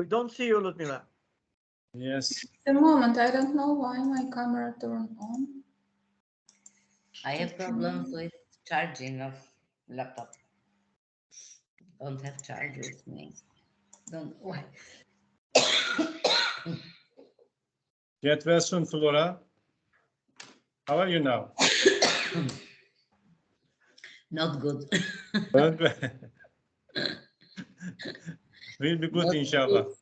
We don't see you, Ludmila. Yes. A moment, I don't know why my camera turned on. I have problems with charging of laptop. Don't have charge with me. Don't know why. Get well soon, Flora. How are you now? Not good. We'll be good, Not inshallah. good.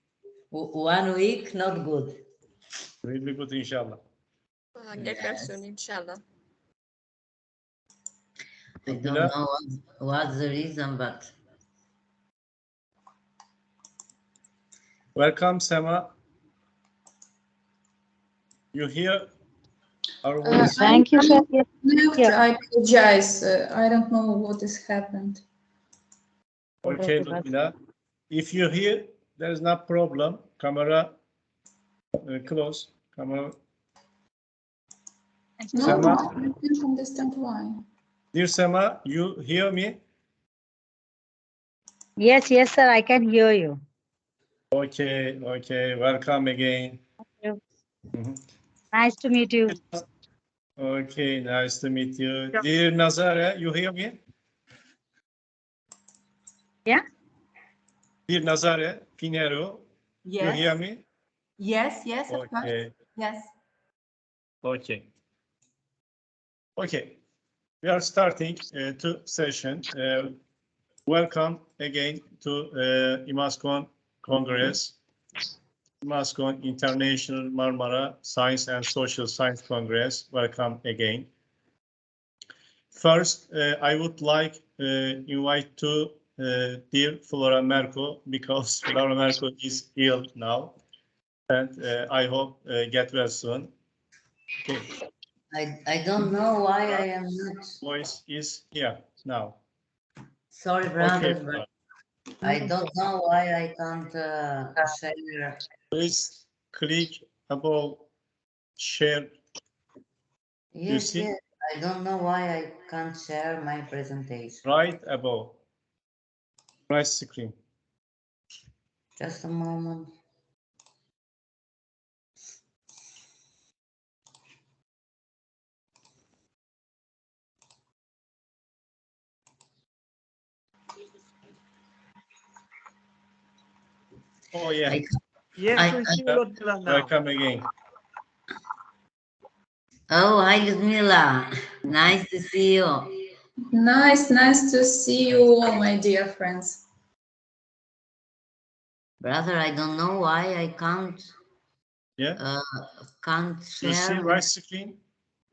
1 week, not good. We'll be good, inshallah. Get well soon, inshallah. I don't know what's the reason, but Welcome, Sema. You hear our voice? Thank you, sir. Yes. I apologize. I don't know what has happened. Okay, Ludmila. If you hear, there is no problem. Camera close. Camera. No, Sema? I don't understand why. Dear Sema, you hear me? Yes, yes, sir. I can hear you. Okay, okay. Welcome again. you. Mhm. Nice to meet you. Okay, nice to meet you. Dear Nazare, you hear me? Yeah. Dear Nazare Pinero, Yes. you hear me? Yes, yes, of course. Okay, Yes. okay. Okay, we are starting to session. Welcome again to Imascon Congress, Imascon International Marmara Science and Social Science Congress. Welcome again. First, I would like invite to dear Flora Merco, because Flora Merco is ill now, and I hope get well soon. Okay. I don't know why I am not. Voice is here now. Sorry, brother, Okay, but I don't know why I can't share. please click above share. Yes, see? yes. I don't know why I can't share my presentation. Right above. Right screen. Just a moment. Oh yeah. Yes, we see you, Ludmila, now. Welcome again. Oh, hi, Ludmila. Nice to see you. Nice to see you all, my dear friends. Brother, I don't know why I can't Yeah. can't You see share right screen?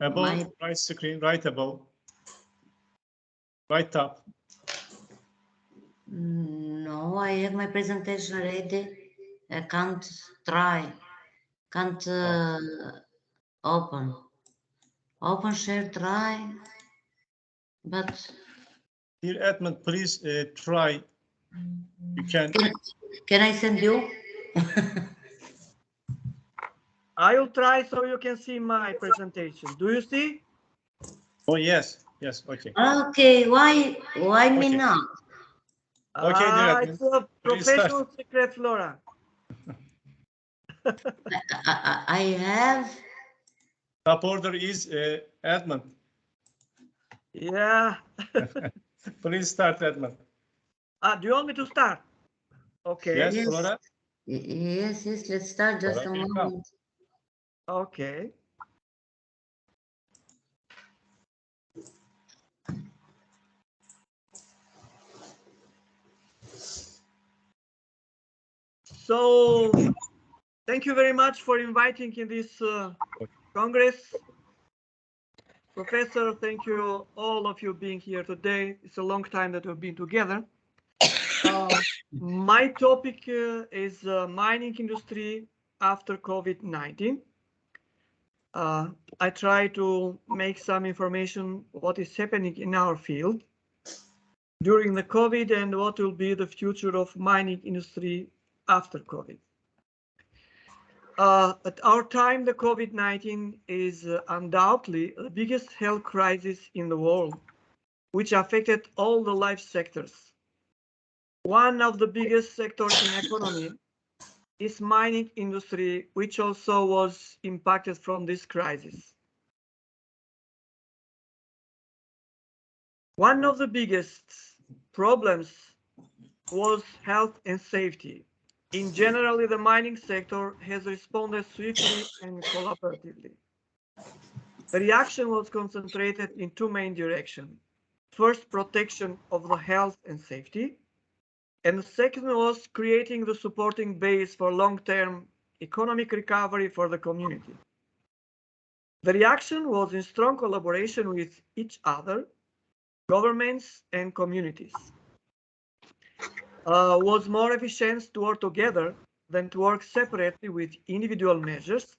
Above, my- right screen, right above. Right top. No, I have my presentation ready. I can't try. Can't open. Open share try. But Dear Edmund, please try. You can I send you? I will try so you can see my presentation. Do you see? Oh yes, yes. Okay. Okay, why me Okay. not? Okay, dear Edmund. It's a Please start. professional secret, Flora. I have. Top order is Edmund. Yeah. Please start, Edmund. Do you want me to start? Okay. Yes, Yes. Flora. Yes, let's start just Flora, a welcome. moment. Okay. So, thank you very much for inviting in this Congress. Professor, thank you all of you being here today. It's a long time that we've been together. My topic is mining industry after COVID-19. I try to make some information what is happening in our field during the COVID and what will be the future of mining industry after COVID. At our time, the COVID-19 is undoubtedly the biggest health crisis in the world, which affected all the life sectors. One of the biggest sectors in economy is mining industry, which also was impacted from this crisis. One of the biggest problems was health and safety. In general, the mining sector has responded swiftly and collaboratively. The reaction was concentrated in two main directions. First, protection of the health and safety, and the second was creating the supporting base for long-term economic recovery for the community. The reaction was in strong collaboration with each other, governments and communities. Was more efficient to work together than to work separately with individual measures,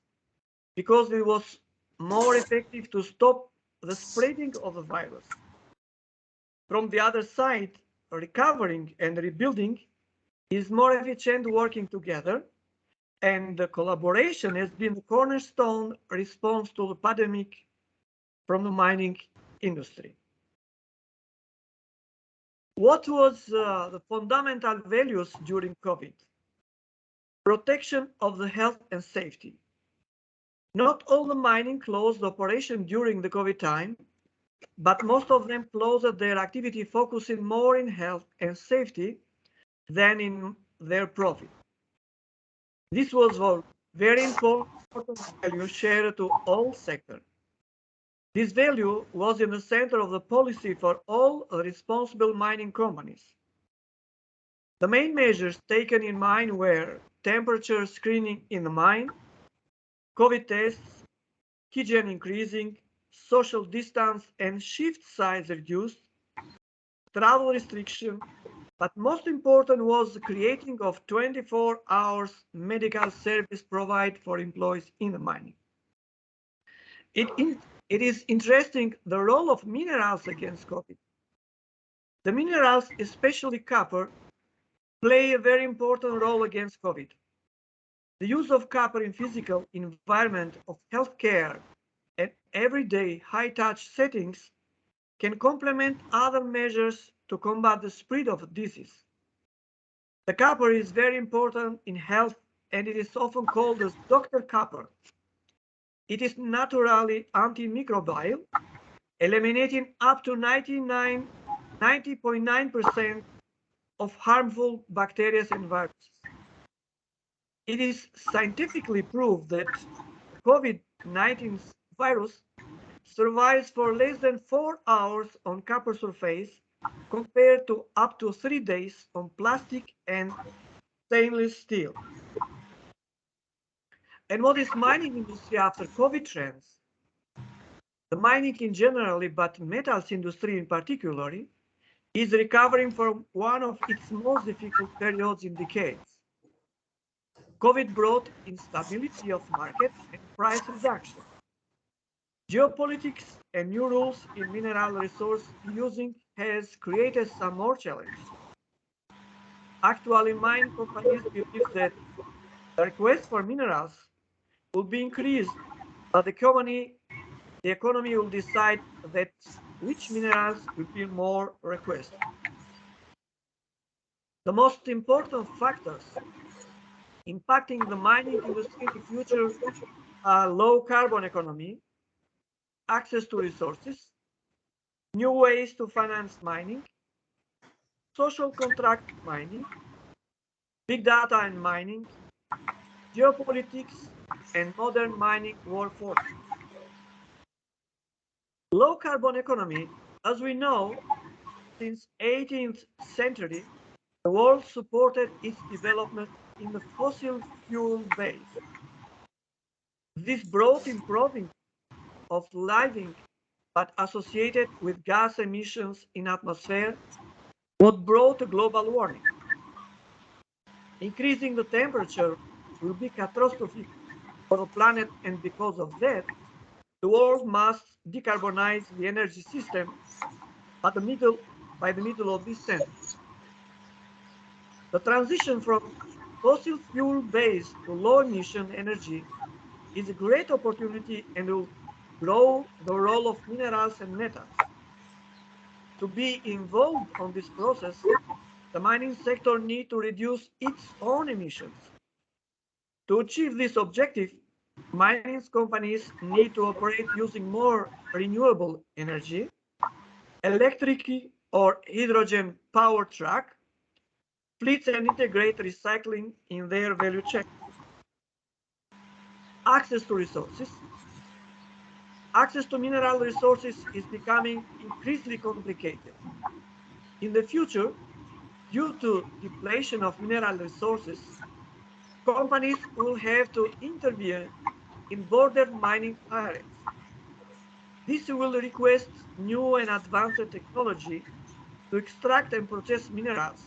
because it was more effective to stop the spreading of the virus. From the other side, recovering and rebuilding is more efficient working together, and the collaboration has been the cornerstone response to the pandemic from the mining industry. What was the fundamental values during COVID? Protection of the health and safety. Not all the mining closed operation during the COVID time, but most of them closed their activity focusing more in health and safety than in their profit. This was a very important value shared to all sectors. This value was in the center of the policy for all responsible mining companies. The main measures taken in mind were temperature screening in the mine, COVID tests, hygiene increasing, social distance and shift size reduced, travel restriction, but most important was the creating of 24 hours medical service provided for employees in the mining. It is interesting the role of minerals against COVID. The minerals, especially copper, play a very important role against COVID. The use of copper in physical environment of healthcare and everyday high-touch settings can complement other measures to combat the spread of disease. The copper is very important in health, and it is often called as Dr. Copper. It is naturally antimicrobial, eliminating up to 90.9% of harmful bacteria and viruses. It is scientifically proved that COVID-19 virus survives for less than 4 hours on copper surface compared to up to 3 days on plastic and stainless steel. And what is mining industry after COVID trends? The mining in general, but metals industry in particular, is recovering from one of its most difficult periods in decades. COVID brought instability of market and price reduction. Geopolitics and new rules in mineral resource using has created some more challenges. Actually, mine companies believe that the request for minerals will be increased, but the economy will decide that which minerals will be more requested. The most important factors impacting the mining industry in the future are low carbon economy, access to resources, new ways to finance mining, social contract mining, big data and mining, geopolitics, and modern mining workforce. Low carbon economy, as we know, since 18th century, the world supported its development in the fossil fuel base. This brought improving of living, but associated with gas emissions in atmosphere, what brought global warming. Increasing the temperature will be catastrophic for the planet, and because of that, the world must decarbonize the energy system by the middle of this century. The transition from fossil fuel-based to low-emission energy is a great opportunity and will grow the role of minerals and metals. To be involved on this process, the mining sector needs to reduce its own emissions. To achieve this objective, mining companies need to operate using more renewable energy, electric or hydrogen power truck, fleets, and integrate recycling in their value chain. Access to resources. Access to mineral resources is becoming increasingly complicated. In the future, due to depletion of mineral resources, companies will have to intervene in border mining areas. This will request new and advanced technology to extract and process minerals,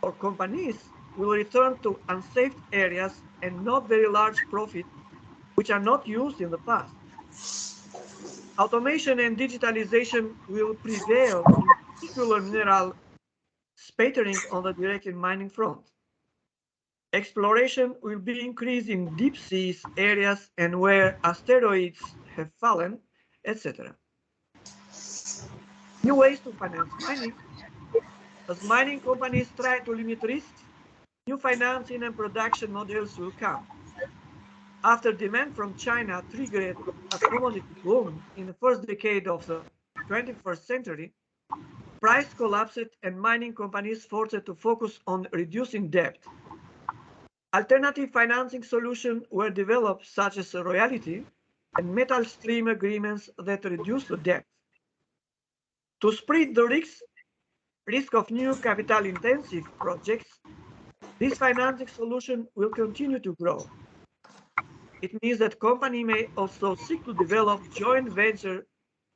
or companies will return to unsafe areas and not very large profits which are not used in the past. Automation and digitalization will prevail, in particular mineral spattering on the direct mining front. Exploration will be increased in deep seas areas and where asteroids have fallen, etc. New ways to finance mining. As mining companies try to limit risks, new financing and production models will come. After demand from China triggered a commodity boom in the first decade of the 21st century, price collapsed and mining companies forced to focus on reducing debt. Alternative financing solutions were developed, such as royalty and metal stream agreements that reduce the debt. To spread the risk of new capital-intensive projects, this financing solution will continue to grow. It means that companies may also seek to develop joint ventures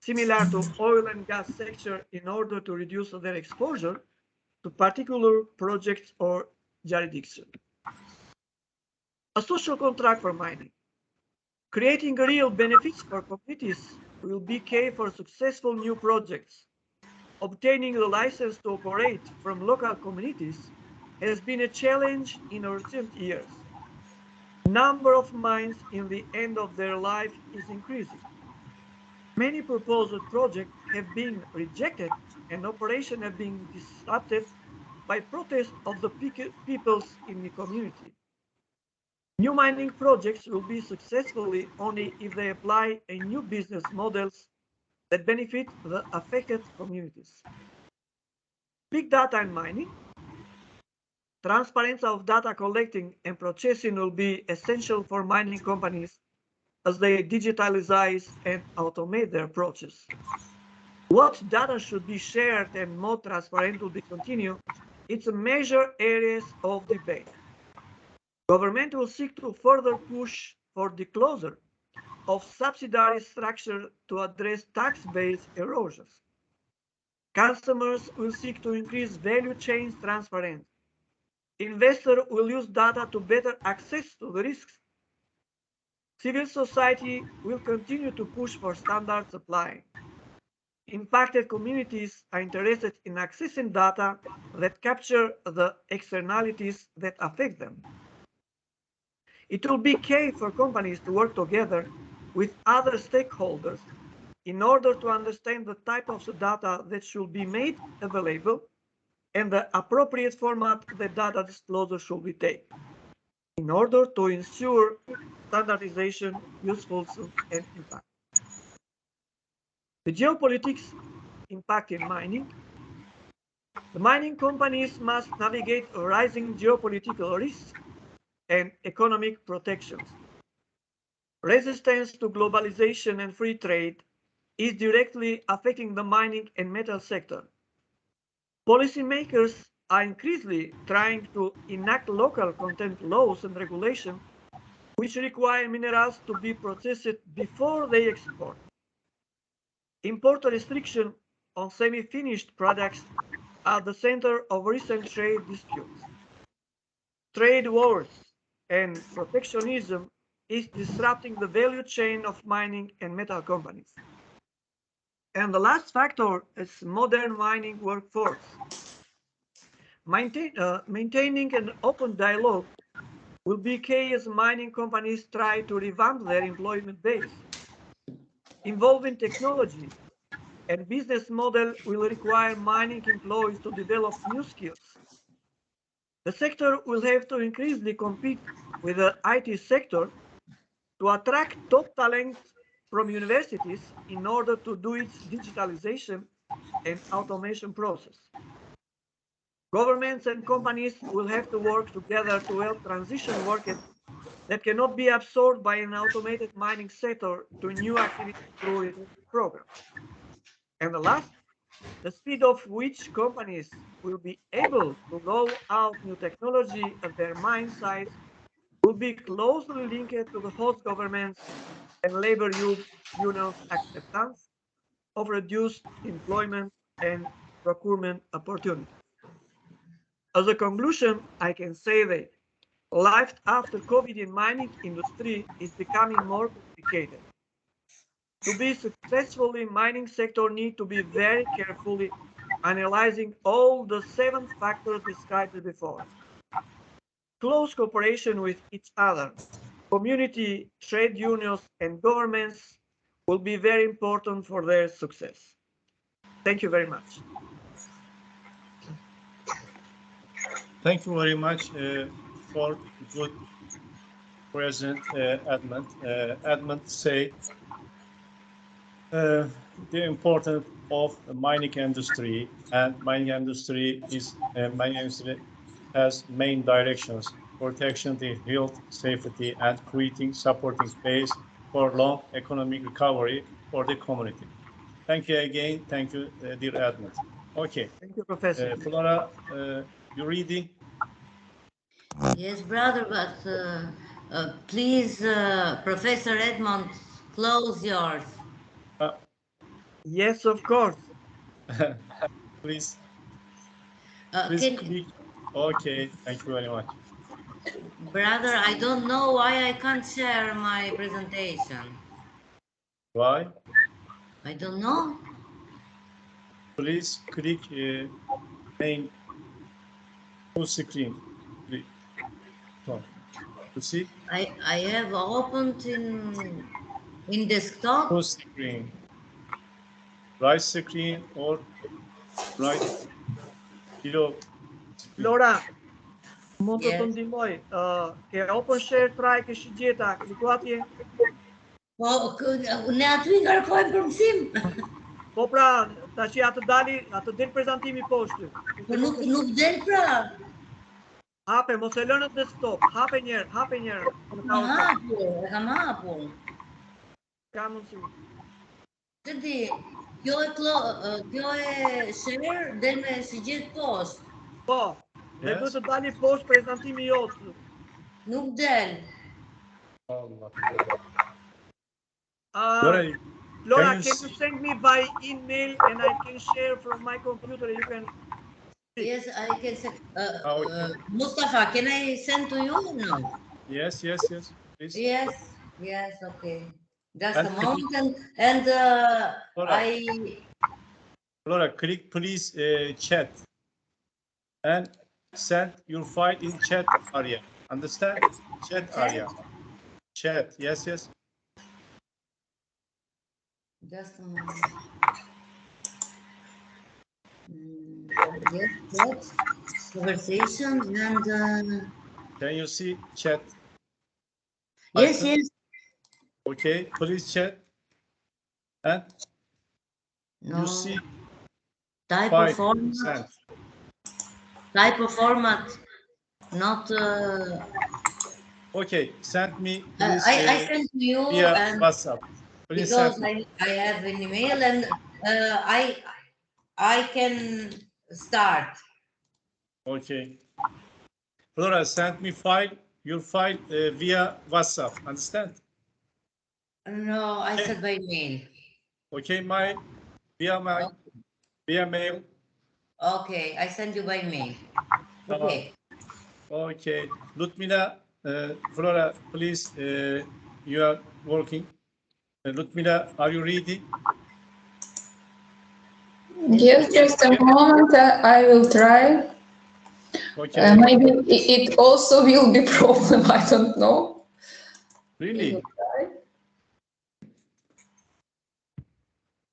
similar to oil and gas sector in order to reduce their exposure to particular projects or jurisdictions. A social contract for mining. Creating real benefits for communities will be key for successful new projects. Obtaining the license to operate from local communities has been a challenge in recent years. Number of mines in the end of their life is increasing. Many proposed projects have been rejected and operations have been disrupted by protest of the peoples in the community. New mining projects will be successful only if they apply a new business models that benefit the affected communities. Big data and mining. Transparency of data collecting and processing will be essential for mining companies as they digitalize and automate their approaches. What data should be shared and more transparent will be continued. It's a major areas of debate. Government will seek to further push for the closure of subsidiary structure to address tax-based erosions. Customers will seek to increase value chains transparency. Investors will use data to better access to the risks. Civil society will continue to push for standard supply. Impacted communities are interested in accessing data that capture the externalities that affect them. It will be key for companies to work together with other stakeholders in order to understand the type of data that should be made available and the appropriate format the data disclosure should be taken in order to ensure standardization, usefulness, and impact. The geopolitics impact in mining. The mining companies must navigate rising geopolitical risks and economic protections. Resistance to globalization and free trade is directly affecting the mining and metal sector. Policymakers are increasingly trying to enact local content laws and regulations which require minerals to be processed before they export. Import restrictions on semi-finished products are the center of recent trade disputes. Trade wars and protectionism is disrupting the value chain of mining and metal companies. And the last factor is modern mining workforce. Maintaining an open dialogue will be key as mining companies try to revamp their employment base. Involving technology and business model will require mining employees to develop new skills. The sector will have to increasingly compete with the IT sector to attract top talent from universities in order to do its digitalization and automation process. Governments and companies will have to work together to help transition workers that cannot be absorbed by an automated mining sector to new activities through retraining programs. And the last, the speed of which companies will be able to roll out new technology at their mine sites will be closely linked to the host governments and labor unions' acceptance of reduced employment and procurement opportunities. As a conclusion, I can say that life after COVID in mining industry is becoming more complicated. To be successful in mining sector need to be very carefully analyzing all the 7 factors described before. Close cooperation with each other, community, trade unions, and governments will be very important for their success. Thank you very much. Thank you very much for good present, Edmund. Edmund say the importance of the mining industry, and mining industry has main directions: protection, the health, safety, and creating supporting space for long economic recovery for the community. Thank you again. Thank you, dear Edmund. Okay. Thank you, Professor. Flora, you ready? Yes, brother, but please, Professor Edmond, close yours. Yes, of course. Please. Can, Click. Okay, thank you very much. brother, I don't know why I can't share my presentation. Why? I don't know. Please click main full screen. Click. You see? I have opened in desktop. Full screen. Right screen or right below. Flora, mund të Yes. të ndihmoj. Ke open share try ke shi gjeta, kliku atje. Po, ne aty ngarkojmë për mësim. Po pra, tash atë del prezantimi poshtë. Po nuk del pra. Hape, mos e lënë në desktop. Hape njerë. E kam hapur. Ka mundësi. Të di, kjo e share del me si gjithë poshtë. Po, dhe duhet të dali poshtë prezantimi jotë. Nuk del. Allah. Laura, can you send me by email and I can share from my computer? You can. Yes, I can send. Mustafa, can I send to you? No. Yes, please. Yes, okay. Just a moment, and Laura, click please chat and send your file in chat area. Understand? Chat area. Chat. Yes. Just a moment. Yes, chat, conversation, and. Can you see chat? Yes. Okay, please chat. And you see type of format. Type of format, not. Okay, send me. Please, I sent to you via and WhatsApp. Please because I have an email and I can start. Okay. Flora, send me your file via WhatsApp. Understand? No, I said by mail. Okay, via mail. Okay, I send you by mail. Okay. Okay. Ludmila, Flora, please, you are working. Ludmila, are you ready? Yes, just a moment. I will try. Okay. Maybe it also will be problem. I don't know. Really?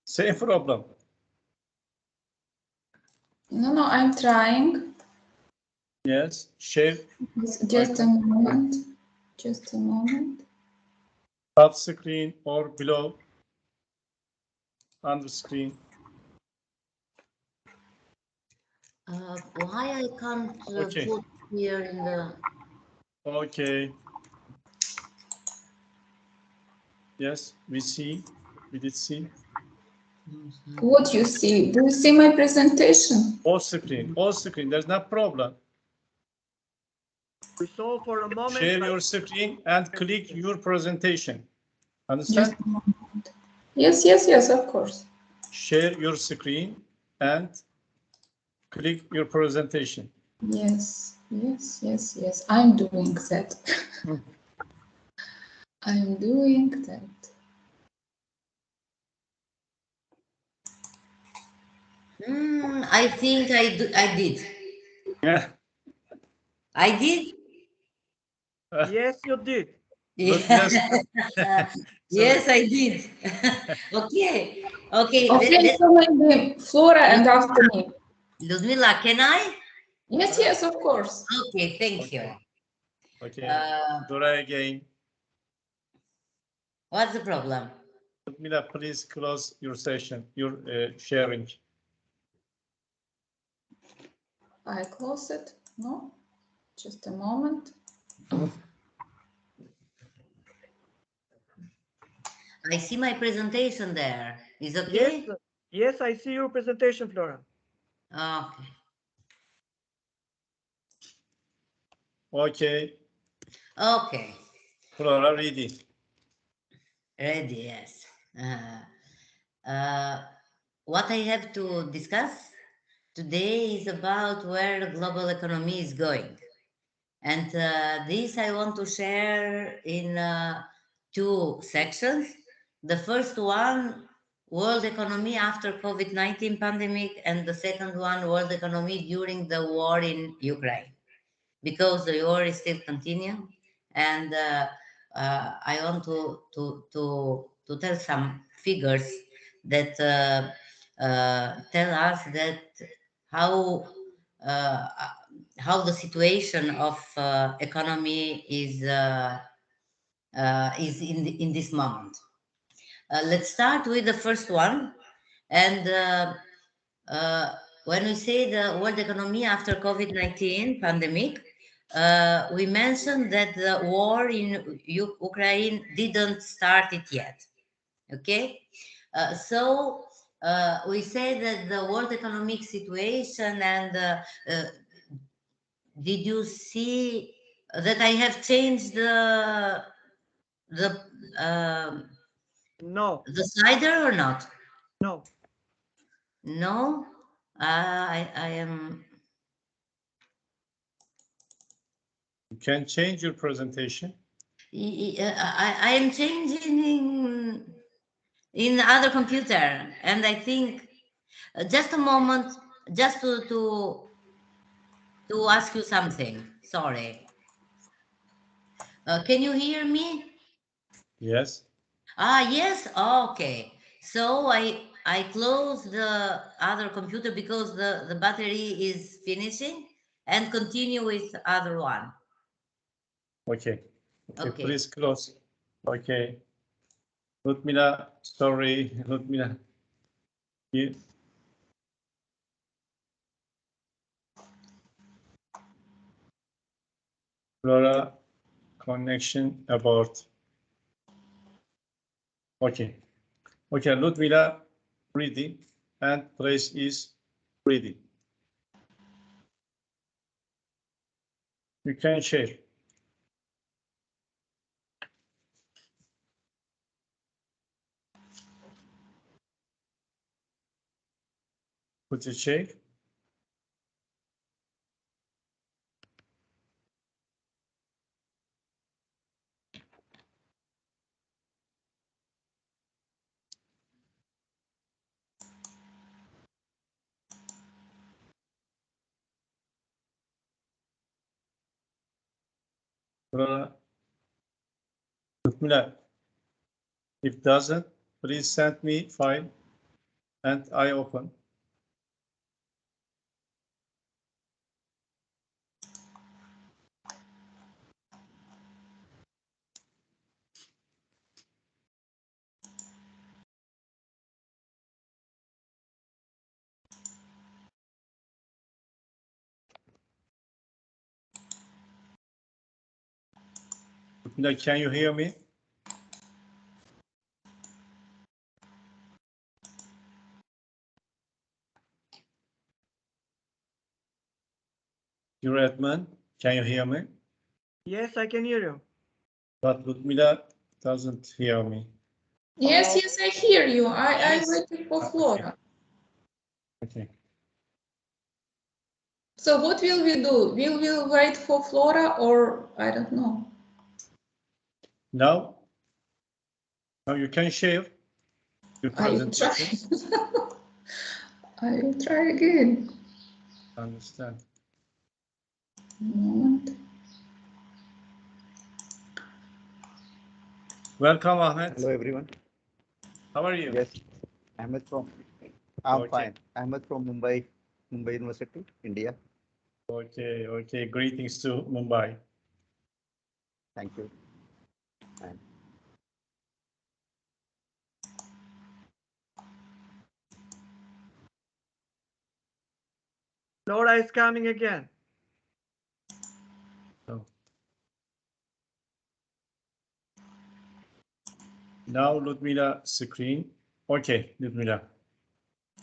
Same problem. No, I'm trying. Yes, share. Just a moment. Just a moment. Top screen or below, under screen. Why I can't Okay. put here in the... Okay. Yes, we did see. What you see? Do you see my presentation? All screen, there's no problem. We saw for a moment. Share your screen and click your presentation. Understand? Just a moment. Yes, yes, yes, of course. Share your screen and click your presentation. Yes, yes, yes, yes. I'm doing that. I'm doing that. I think I did. Yeah. I did? Yes, you did. Yes. Yes, I did. Okay. Okay. Okay, so maybe Flora and after me. Ludmila, can I? Yes, yes, of course. Okay, thank you. Okay. Dora again. What's the problem? Ludmila, please close your session, your sharing. I close it. No, just a moment. I see my presentation there. Is okay? Yes, yes, I see your presentation, Flora. Okay. Okay. Okay. Flora, ready. Ready, yes. What I have to discuss today is about where the global economy is going. And this I want to share in two sections. The first one, world economy after COVID-19 pandemic, and the second one, world economy during the war in Ukraine, because the war is still continuing. And I want to tell some figures that tell us that how the situation of economy is in this moment. Let's start with the first one. And when we say the world economy after COVID-19 pandemic, we mentioned that the war in Ukraine didn't start it yet. Okay, so we say that the world economic situation, and did you see that I have changed the No. the slider or not? No. No, I am. You can change your presentation. I am changing in other computer, and I think just a moment, just to ask you something. Sorry. Can you hear me? Yes. Yes. Okay. So I close the other computer because the battery is finishing, and continue with the other one. Okay. Okay. Please close. Okay. Ludmila, sorry, Ludmila. Yeah. Flora, connection abort. Okay. Okay, Ludmila, ready, and place is ready. You can share. Put a share. Flora, Ludmila, if doesn't, please send me file and I open. Ludmila, can you hear me? Your Edmund, can you hear me? Yes, I can hear you. But Ludmila doesn't hear me. Yes, yes, I hear you. I Yes. waited for Flora. Okay. So what will we do? Will we wait for Flora or I don't know? Now you can share your I will try. presentation. I will try again. Understand. Moment. Welcome, Ahmed. Hello, everyone. How are you? Yes, I'm Okay. fine. Ahmed from Mumbai University, India. Okay, okay. Greetings to Mumbai. Thank you. And Laura is coming again. So, now Ludmila screen. Okay, Ludmila.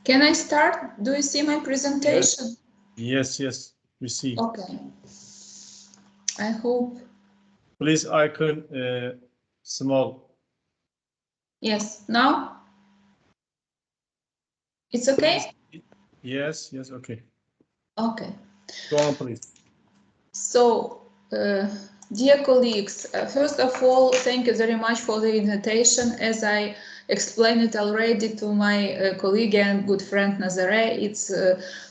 Can I start? Do you see my presentation? Yes, yes, we see. Okay. I hope. Please icon small. Yes. Now? It's okay? Yes, yes, okay. Okay. Go on, please. So, dear colleagues, first of all, thank you very much for the invitation. As I explained it already to my colleague and good friend Nazare, it's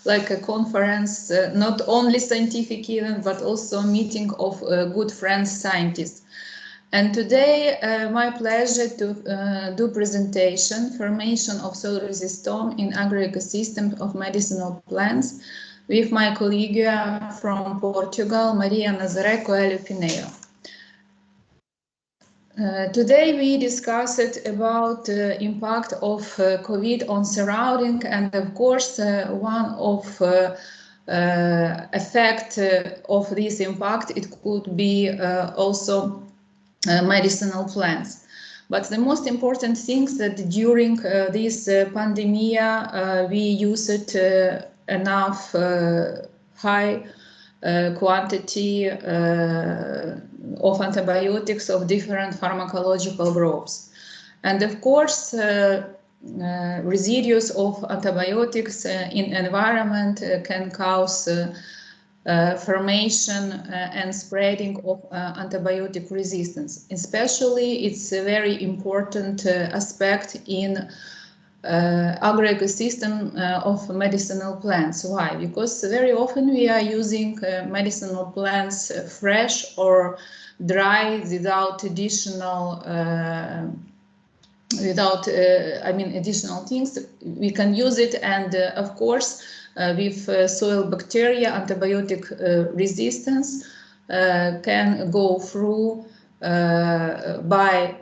like a conference, not only scientific event, but also a meeting of good friends scientists. And today, my pleasure to do presentation, formation of soil resistome in agro-ecosystem of medicinal plants, with my colleague from Portugal, Maria Nazaré Coelho Pinheiro. Today we discussed about the impact of COVID on surrounding, and of course one of effect of this impact, it could be also medicinal plants. But the most important thing is that during this pandemic, we used enough high quantity of antibiotics of different pharmacological groups. And of course, residues of antibiotics in environment can cause formation and spreading of antibiotic resistance. Especially, it's a very important aspect in agro-ecosystem of medicinal plants. Why? Because very often we are using medicinal plants fresh or dry without additional additional things. We can use it, and of course with soil bacteria, antibiotic resistance can go through by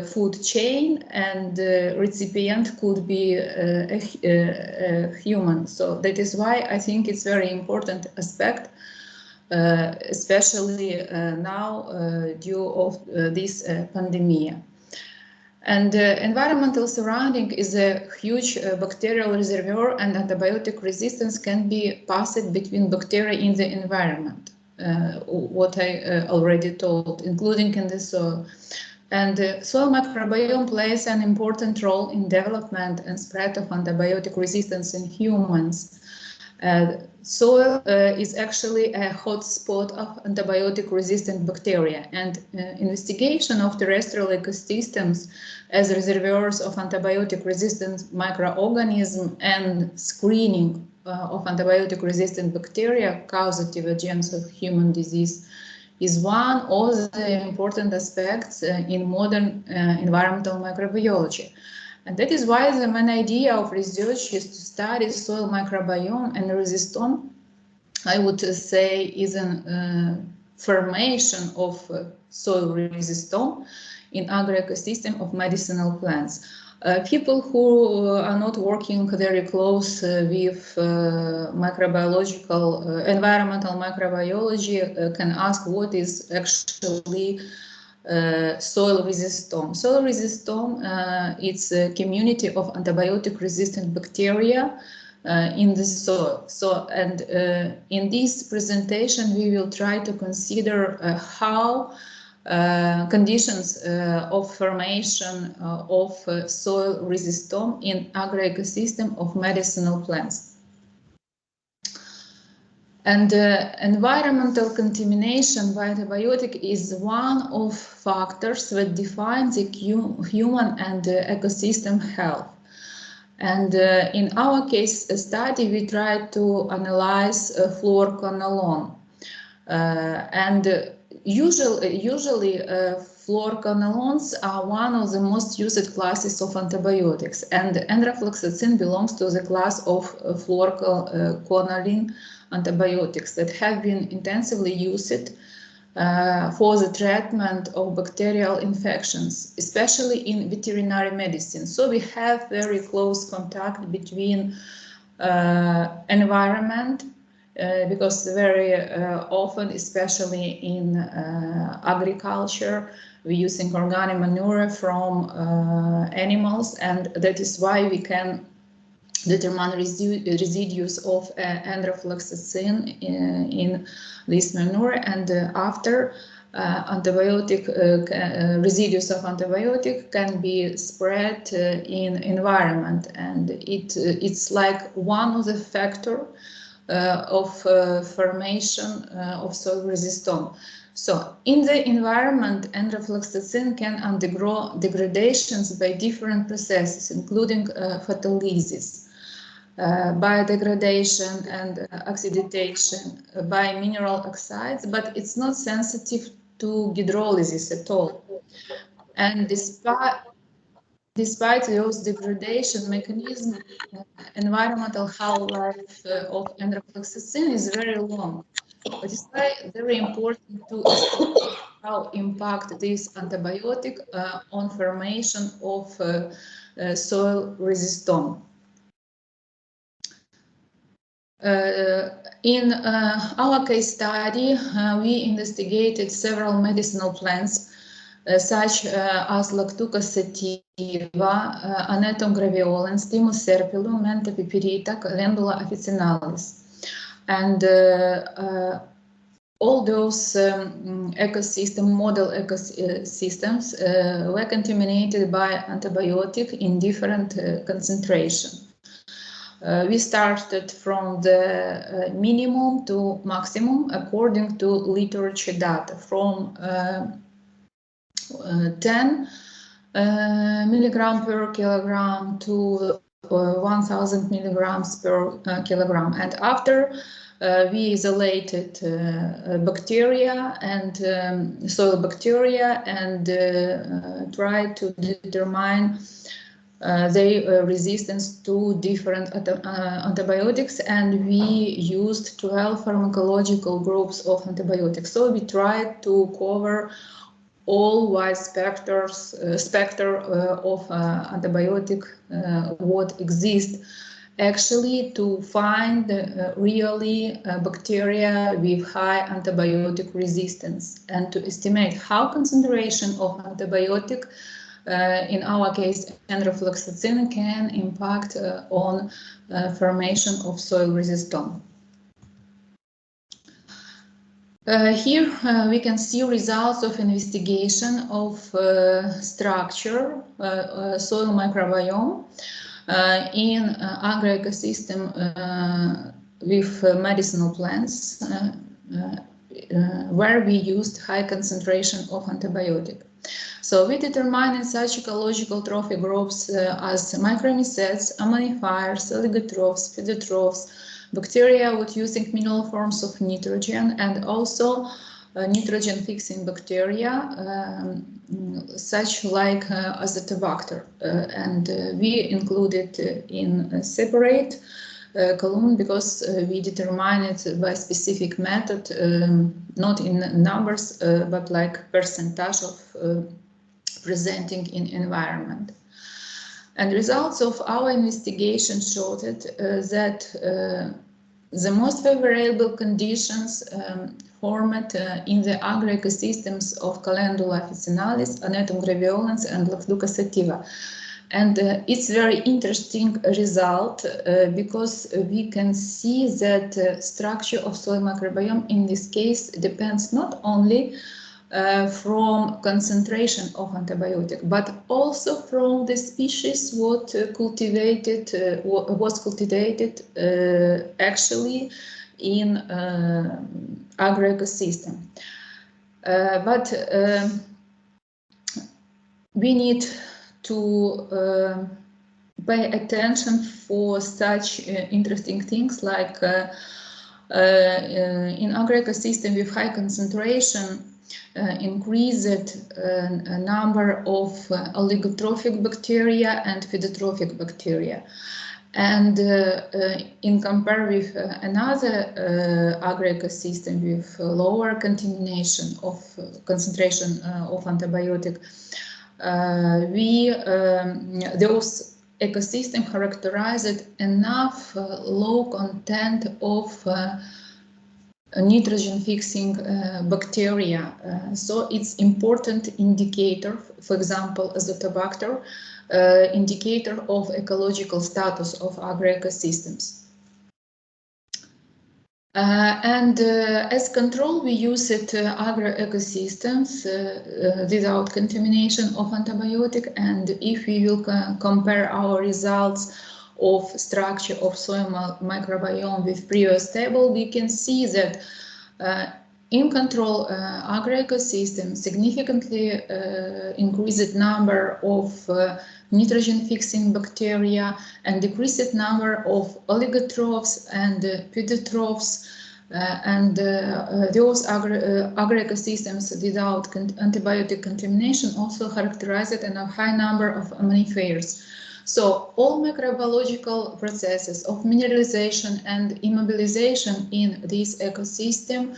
food chain, and recipient could be a human. So that is why I think it's very important aspect, especially now due of this pandemic. And environmental surrounding is a huge bacterial reservoir, and antibiotic resistance can be passed between bacteria in the environment, what I already told, including in the soil. And soil microbiome plays an important role in development and spread of antibiotic resistance in humans. Soil is actually a hotspot of antibiotic-resistant bacteria, and investigation of terrestrial ecosystems as reservoirs of antibiotic-resistant microorganisms and screening of antibiotic-resistant bacteria causative agents of human disease is one of the important aspects in modern environmental microbiology. And that is why the main idea of research is to study soil microbiome, and resistome, I would say, is a formation of soil resistome in agro-ecosystem of medicinal plants. People who are not working very close with microbiological, environmental microbiology can ask what is actually soil resistome. Soil resistome, it's a community of antibiotic-resistant bacteria in the soil. So, and in this presentation, we will try to consider how conditions of formation of soil resistome in agro-ecosystem of medicinal plants. And environmental contamination by antibiotic is one of factors that define the human and ecosystem health. And in our case study, we tried to analyze fluoroquinolone. Usually fluoroquinolones are one of the most used classes of antibiotics, and enrofloxacin belongs to the class of fluoroquinolone antibiotics that have been intensively used for the treatment of bacterial infections, especially in veterinary medicine. So we have very close contact between environment, because very often, especially in agriculture, we're using organic manure from animals, and that is why we can determine residues of enrofloxacin in this manure, and after antibiotic residues of antibiotic can be spread in environment, and it's like one of the factor of formation of soil resistome. So in the environment, enrofloxacin can undergo degradations by different processes, including photolysis, biodegradation and oxidation by mineral oxides, but it's not sensitive to hydrolysis at all. And despite those degradation mechanisms, environmental half-life of enrofloxacin is very long. But it's very important to estimate how impact this antibiotic on formation of soil resistome. In our case study, we investigated several medicinal plants such as Lactuca sativa, Anetum graveolens, Thymus serpulum, Mentha piperita, Calendula officinalis. And all those model ecosystems were contaminated by antibiotic in different concentration. We started from the minimum to maximum according to literature data, from 10 milligram per kilogram to 1000 milligrams per kilogram. And after we isolated bacteria and soil bacteria and tried to determine their resistance to different antibiotics, and we used 12 pharmacological groups of antibiotics. So we tried to cover all wide spectrum of antibiotic what exists actually to find really bacteria with high antibiotic resistance, and to estimate how concentration of antibiotic in our case enrofloxacin can impact on formation of soil resistome. Here we can see results of investigation of structure soil microbiome in agro-ecosystem with medicinal plants where we used high concentration of antibiotic. So we determined in such ecological trophy groups as micromycetes, ammonifiers, oligotrophs, phytotrophs, bacteria with using minimal forms of nitrogen, and also nitrogen-fixing bacteria, such like Azotobacter. And we included in a separate column because we determine it by specific method, not in numbers, but like percentage of presenting in environment. And results of our investigation showed that the most favorable conditions formed in the agroecosystems of Calendula officinalis, Anetum graveolens, and Lactuca sativa. And it's very interesting result because we can see that structure of soil microbiome in this case depends not only from concentration of antibiotic, but also from the species was cultivated actually in agroecosystem. But we need to pay attention for such interesting things like in agroecosystem with high concentration increased number of oligotrophic bacteria and phytotrophic bacteria. And in compare with another agroecosystem with lower contamination of concentration of antibiotic, those ecosystem characterized enough low content of nitrogen fixing bacteria. So it's important indicator, for example, Azotobacter, indicator of ecological status of agroecosystems. As control, we use it agroecosystems without contamination of antibiotic. And if we will compare our results of structure of soil microbiome with previous table, we can see that in control agroecosystem significantly increased number of nitrogen fixing bacteria and decreased number of oligotrophs and phytotrophs, and those agroecosystems without antibiotic contamination also characterized in a high number of ammoniferous. So all microbiological processes of mineralization and immobilization in this ecosystem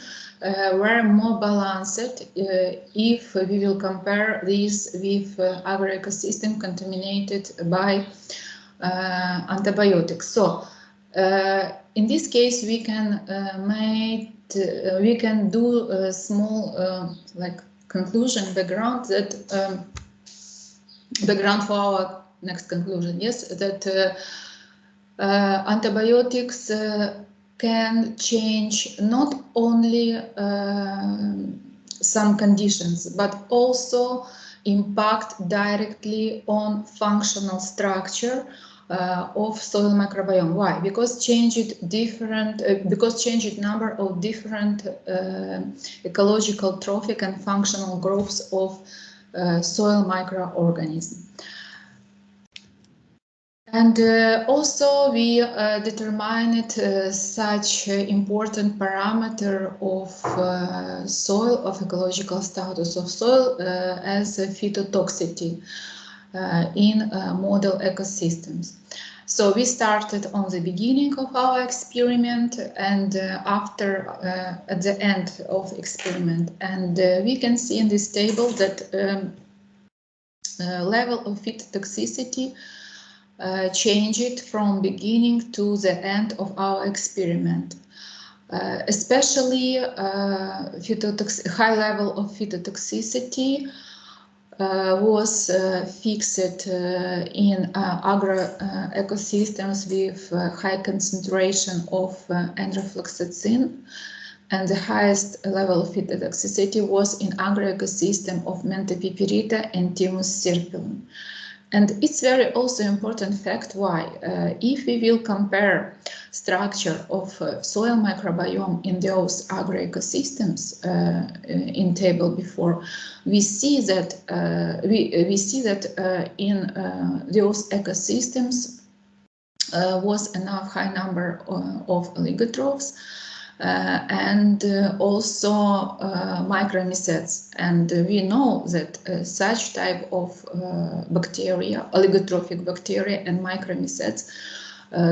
were more balanced if we will compare this with agroecosystem contaminated by antibiotics. So in this case, we can do a small like conclusion background that background for our next conclusion. Yes, that antibiotics can change not only some conditions, but also impact directly on functional structure of soil microbiome. Why? Because changed number of different ecological, trophic, and functional groups of soil microorganisms. And also we determined such important parameter of soil, of ecological status of soil as phytotoxicity in model ecosystems. So we started on the beginning of our experiment and after at the end of experiment, and we can see in this table that level of phytotoxicity changed from beginning to the end of our experiment. Especially high level of phytotoxicity was fixed in agroecosystems with high concentration of enrofloxacin, and the highest level of phytotoxicity was in agroecosystem of Menthopiperita and Thymus serpulum. And it's very also important fact why, if we will compare structure of soil microbiome in those agroecosystems in table before, we see that in those ecosystems was enough high number of oligotrophs and also micromycetes. And we know that such type of bacteria, oligotrophic bacteria and micromycetes,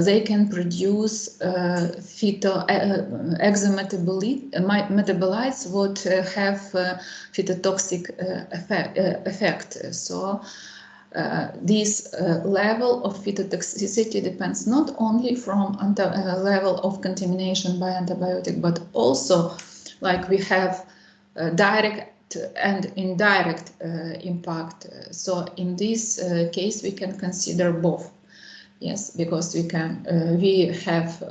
they can produce exometabolites what have phytotoxic effect. So This level of phytotoxicity depends not only from level of contamination by antibiotic, but also like we have direct and indirect impact. So in this case, we can consider both. Yes, because we have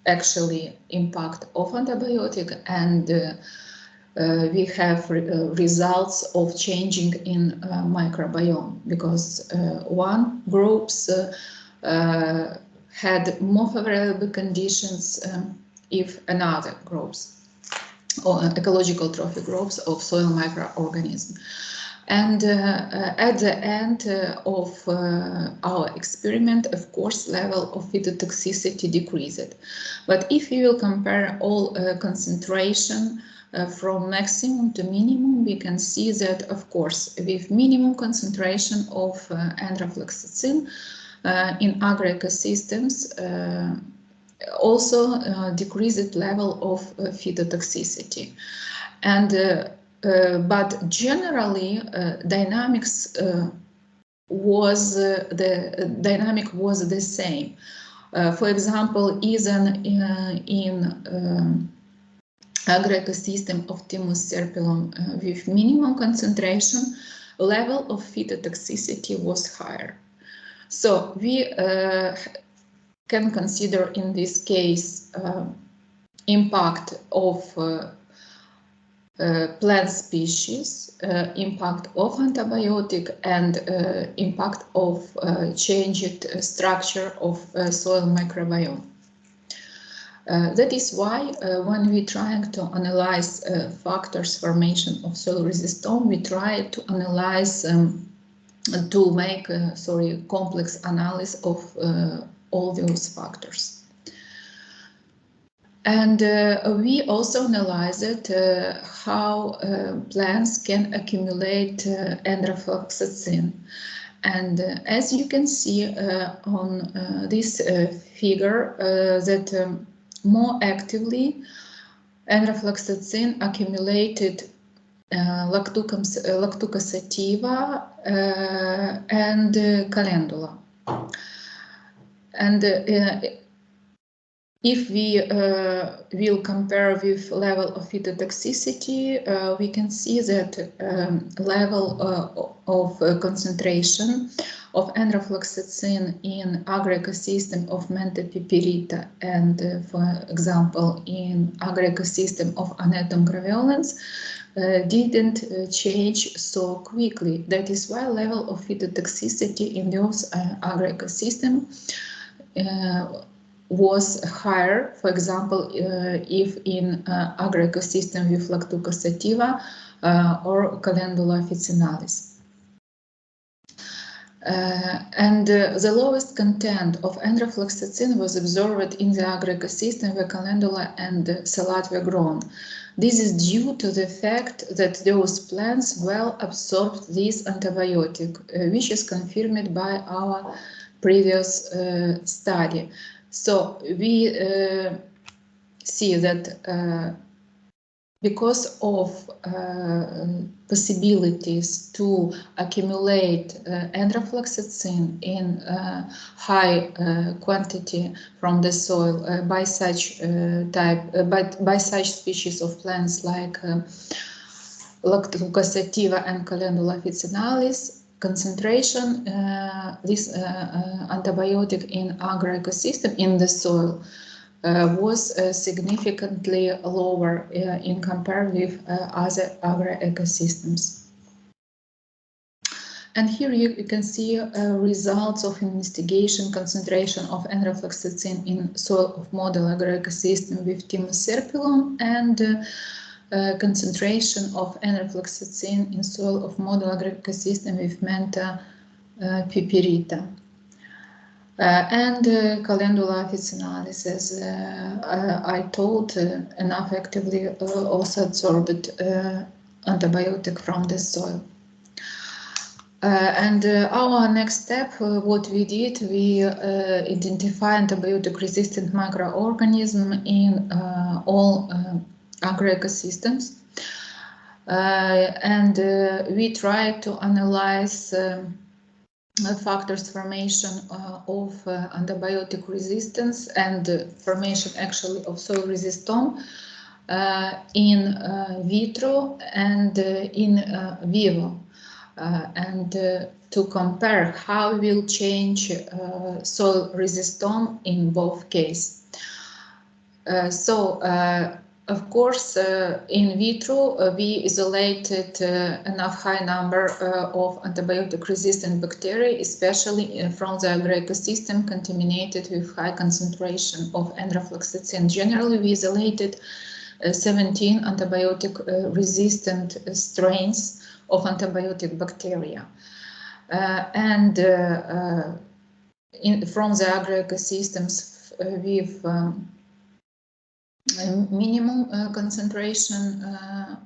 actually impact of antibiotic, and we have results of changing in microbiome, because one groups had more favorable conditions if another groups or ecological trophic groups of soil microorganisms. And at the end of our experiment, of course, level of phytotoxicity decreased. But if you will compare all concentration from maximum to minimum, we can see that, of course, with minimum concentration of enrofloxacin in agroecosystems, also decreased level of phytotoxicity. And but generally, dynamics was the same. For example, even in agroecosystem of Thymus serpulum with minimum concentration, level of phytotoxicity was higher. So we can consider in this case impact of plant species, impact of antibiotic, and impact of changed structure of soil microbiome. That is why when we trying to analyze factors formation of soil resistance, we try to analyze to make complex analysis of all those factors. And we also analyzed how plants can accumulate enrofloxacin. And as you can see on this figure, that more actively enrofloxacin accumulated Lactuca sativa and calendula. And if we will compare with level of phytotoxicity, we can see that level of concentration of enrofloxacin in agroecosystem of Mentha piperita and, for example, in agroecosystem of Anetum graveolens didn't change so quickly. That is why level of phytotoxicity in those agroecosystem was higher, for example, if in agroecosystem with Lactuca sativa or Calendula officinalis. And the lowest content of enrofloxacin was observed in the agroecosystem where Calendula and Salad were grown. This is due to the fact that those plants well absorbed this antibiotic, which is confirmed by our previous study. So we see that because of possibilities to accumulate enrofloxacin in high quantity from the soil by such by such species of plants like Lactuca sativa and Calendula officinalis, concentration this antibiotic in agroecosystem in the soil was significantly lower in compared with other agroecosystems. And here you can see results of investigation concentration of enrofloxacin in soil of model agroecosystem with Thymus serpulum and concentration of enrofloxacin in soil of model agroecosystem with Mentha piperita. And Calendula officinalis, as I told, enough actively also absorbed antibiotic from the soil. And our next step, what we did, we identify antibiotic-resistant microorganisms in all agroecosystems. And we try to analyze factors formation of antibiotic resistance and formation actually of soil resistome in vitro and in vivo, and to compare how will change soil resistome in both cases. Of course, in vitro, we isolated enough high number of antibiotic-resistant bacteria, especially from the agro-ecosystem contaminated with high concentration of enrofloxacin. Generally, we isolated 17 antibiotic-resistant strains of antibiotic bacteria. From the agro-ecosystems with minimum concentration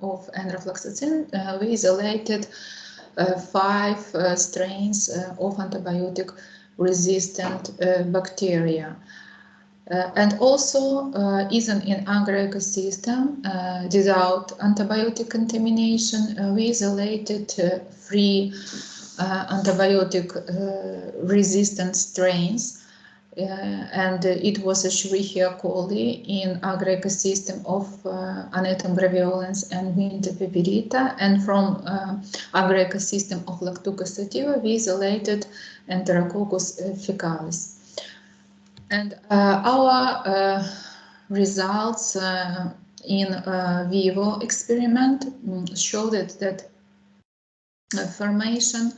of enrofloxacin, we isolated 5 strains of antibiotic-resistant bacteria. And also, even in agro-ecosystem, without antibiotic contamination, we isolated 3 antibiotic-resistant strains. And it was Escherichia coli in agro-ecosystem of Anetum graveolens and Winter peperita, and from agro-ecosystem of Lactuca sativa, we isolated Enterococcus faecalis. And our results in vivo experiment showed that formation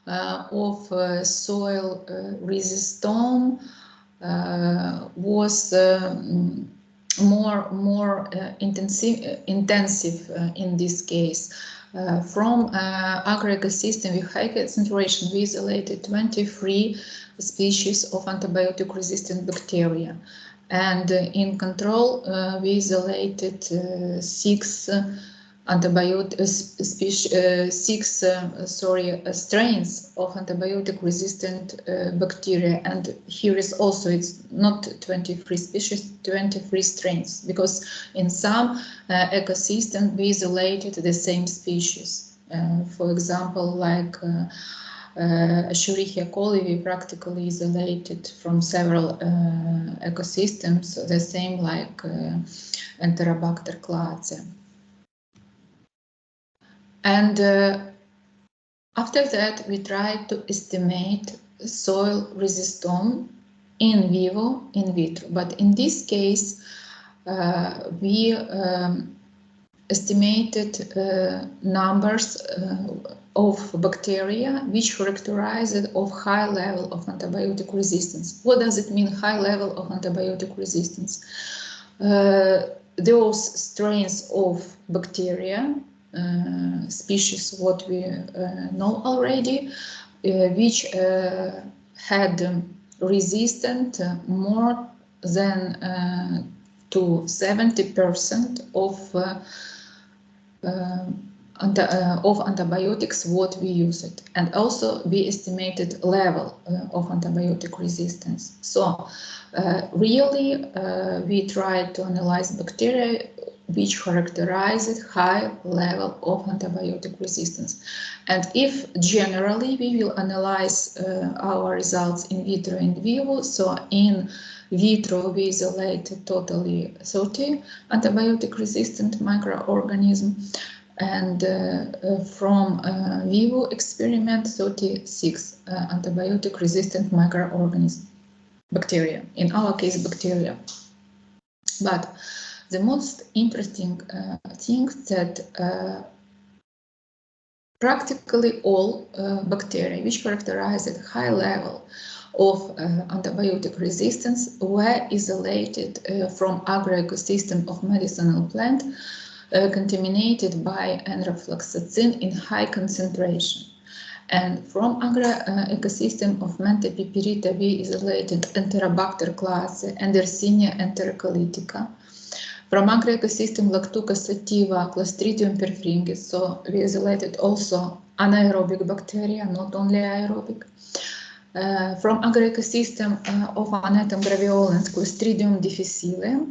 of soil resistome was more intensive in this case. From agro-ecosystem with high concentration, we isolated 23 species of antibiotic-resistant bacteria, and in control, we isolated 6 strains of antibiotic-resistant bacteria, and here is also, it's not 23 species, 23 strains, because in some ecosystem we isolated the same species. For example, like Escherichia coli, we practically isolated from several ecosystems, the same like Enterobacter clade. And after that, we tried to estimate soil resistome in vivo, in vitro. But in this case, we estimated numbers of bacteria which characterized of high level of antibiotic resistance. What does it mean, high level of antibiotic resistance? Those strains of bacteria, species what we know already, which had resistant more than to 70% of antibiotics what we used, and also we estimated level of antibiotic resistance. So really we tried to analyze bacteria which characterized high level of antibiotic resistance. And if generally we will analyze our results in vitro and vivo, so in vitro we isolated totally 30 antibiotic resistant microorganisms, and from vivo experiment 36 antibiotic resistant microorganisms, bacteria, in our case bacteria. But the most interesting thing that practically all bacteria which characterized high level of antibiotic resistance were isolated from agro-ecosystem of medicinal plant contaminated by enrofloxacin in high concentration. And from agro-ecosystem of Menthe piperita, we isolated Enterobacter clade and Yersinia enterocolytica. From agro-ecosystem Lactuca sativa, Clostridium perfringis, so we isolated also anaerobic bacteria, not only aerobic. From agro-ecosystem of Anetum graveolens, Clostridium difficile,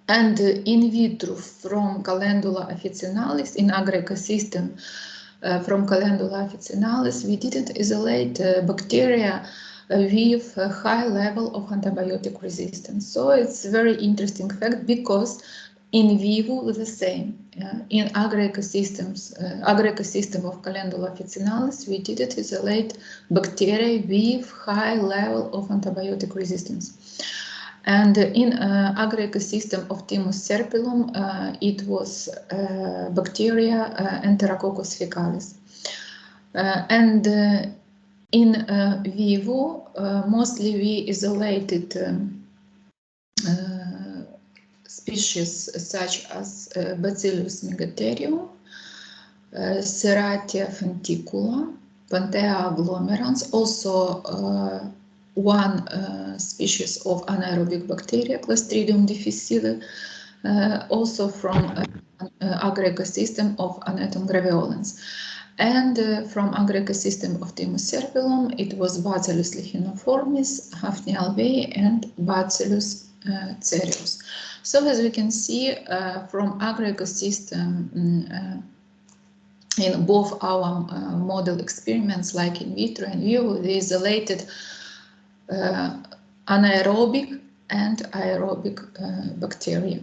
And in vitro from Calendula officinalis in agro-ecosystem from Calendula officinalis, we didn't isolate bacteria with a high level of antibiotic resistance. So it's a very interesting fact because in vivo the same. In agro-ecosystem of Calendula officinalis, we didn't isolate bacteria with high level of antibiotic resistance. And in agro-ecosystem of Thymus serpulum, it was bacteria Enterococcus faecalis. And in vivo, mostly we isolated species such as Bacillus megatherium, Serratia venticula, Panthea agglomerans, also one species of anaerobic bacteria, Clostridium difficile, also from agro-ecosystem of Anetum graveolens. And from agro-ecosystem of Thymus serpulum, it was Bacillus licheniformis, Hafnia alveoli, and Bacillus cereus. So as we can see from agro-ecosystem in both our model experiments, like in vitro and vivo, they isolated anaerobic and aerobic bacteria.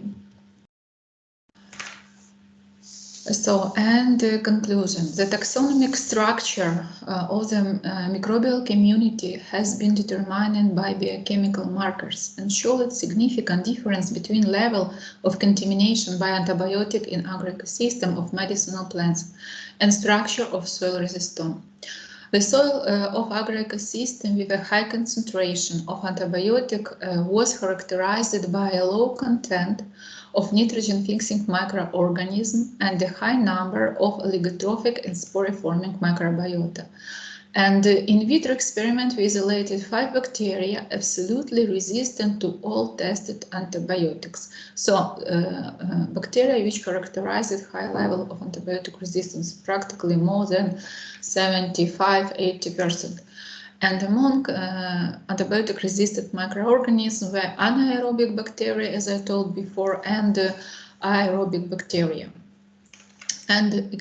So, and conclusion, the taxonomic structure of the microbial community has been determined by biochemical markers and showed significant difference between level of contamination by antibiotic in agro-ecosystem of medicinal plants and structure of soil resistance. The soil of agro-ecosystem with a high concentration of antibiotic was characterized by a low content of nitrogen-fixing microorganisms and a high number of oligotrophic and spore-forming microbiota. And in vitro experiment, we isolated 5 bacteria absolutely resistant to all tested antibiotics. So bacteria which characterized high level of antibiotic resistance, practically more than 75–80%. And among antibiotic-resistant microorganisms were anaerobic bacteria, as I told before, and aerobic bacteria. And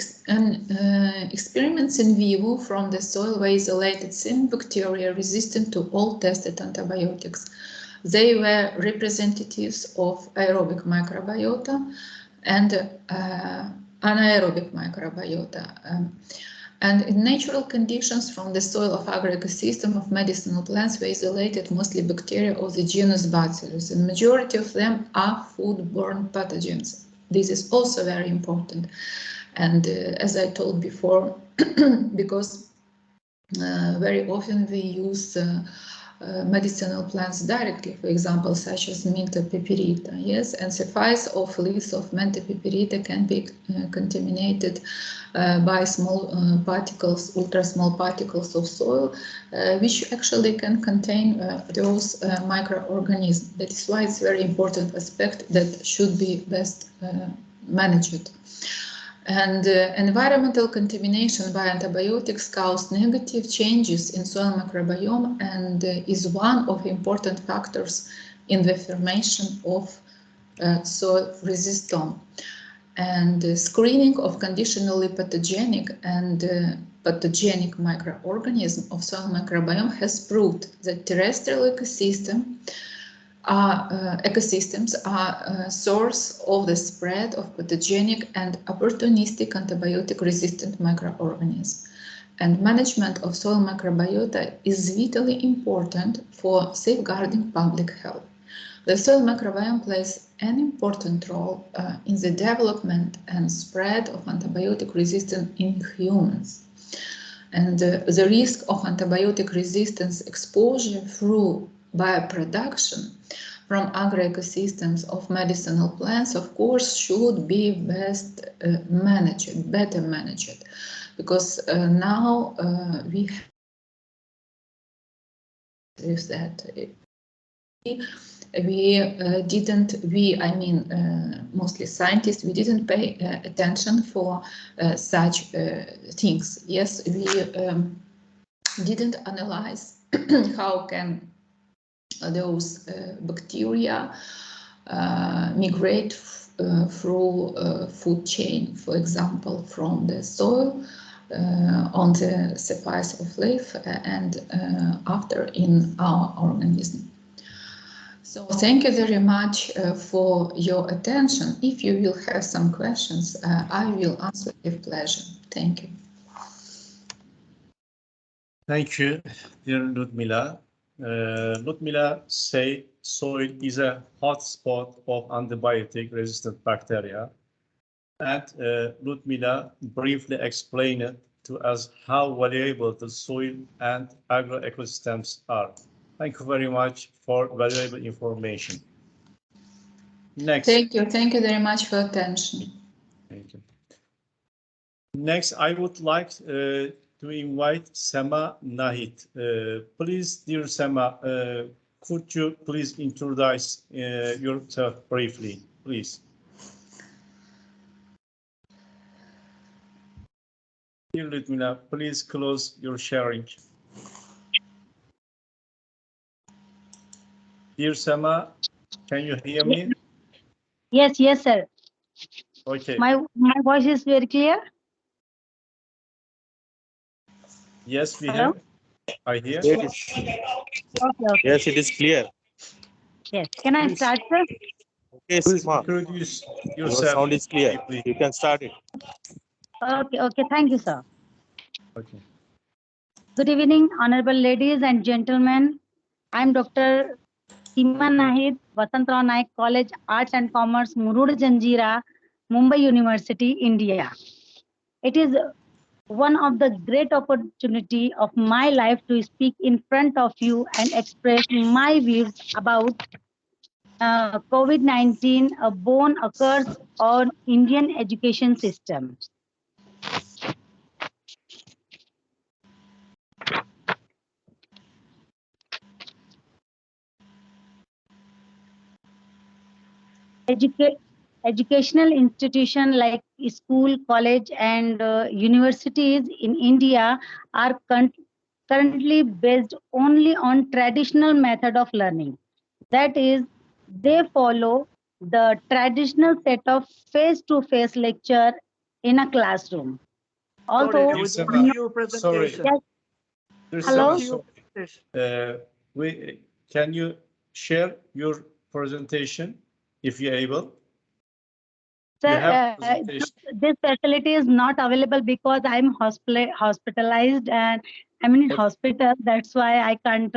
experiments in vivo from the soil were isolated 7 bacteria resistant to all tested antibiotics. They were representatives of aerobic microbiota and anaerobic microbiota. And in natural conditions from the soil of agro-ecosystem of medicinal plants were isolated mostly bacteria of the genus Bacillus, and majority of them are foodborne pathogens. This is also very important. And as I told before, because very often we use medicinal plants directly, for example, such as Mentha piperita, yes, and surface of leaves of Mentha piperita can be contaminated by small particles, ultra small particles of soil, which actually can contain those microorganisms. That is why it's a very important aspect that should be best managed. And environmental contamination by antibiotics cause negative changes in soil microbiome and is one of the important factors in the formation of soil resistance. And screening of conditionally pathogenic and pathogenic microorganisms of soil microbiome has proved that terrestrial ecosystems are a source of the spread of pathogenic and opportunistic antibiotic-resistant microorganisms. And management of soil microbiota is vitally important for safeguarding public health. The soil microbiome plays an important role in the development and spread of antibiotic resistance in humans. And the risk of antibiotic resistance exposure through bioproduction from agro-ecosystems of medicinal plants, of course, should be better managed, because now we have that mostly scientists, we didn't pay attention for such things. Yes, we didn't analyze how can those bacteria migrate through food chain, for example, from the soil on the surface of leaf and after in our organism. So thank you very much for your attention. If you will have some questions, I will answer with pleasure. Thank you. Thank you, dear Ludmila. Ludmila said soil is a hotspot of antibiotic-resistant bacteria. And Ludmila briefly explained to us how valuable the soil and agroecosystems are. Thank you very much for valuable information. Next. Thank you very much for attention. Thank you. Next, I would like to invite Sema Nahid. Please, dear Sema, could you please introduce yourself briefly, please? Dear Ludmila, please close your sharing. Dear Sema, can you hear me? Yes, sir. Okay. My voice is very clear? Yes, we Hello? hear. I hear. Yes, Okay. yes, it is clear. Yes. Can I Please. start, sir? Okay, Please Sima, introduce your yourself. sound is clear. Briefly. You can start it. Okay. Thank you, sir. Okay. Good evening, honorable ladies and gentlemen. I'm Dr. Seema Nahid, Vasantrao Naik College, Arts and Commerce, Murud Janjira, Mumbai University, India. It is one of the great opportunity of my life to speak in front of you and express my views about COVID-19, a bone occurs on Indian education system. Educational institutions like school, college, and universities in India are currently based only on traditional method of learning. That is, they follow the traditional set of face-to-face lecture in a classroom. Although, Sorry, we don't see your presentation. Yes. Hello? Can you share your presentation if you're able? Sir, this facility is not available because I'm hospitalized and I'm in hospital. That's why I can't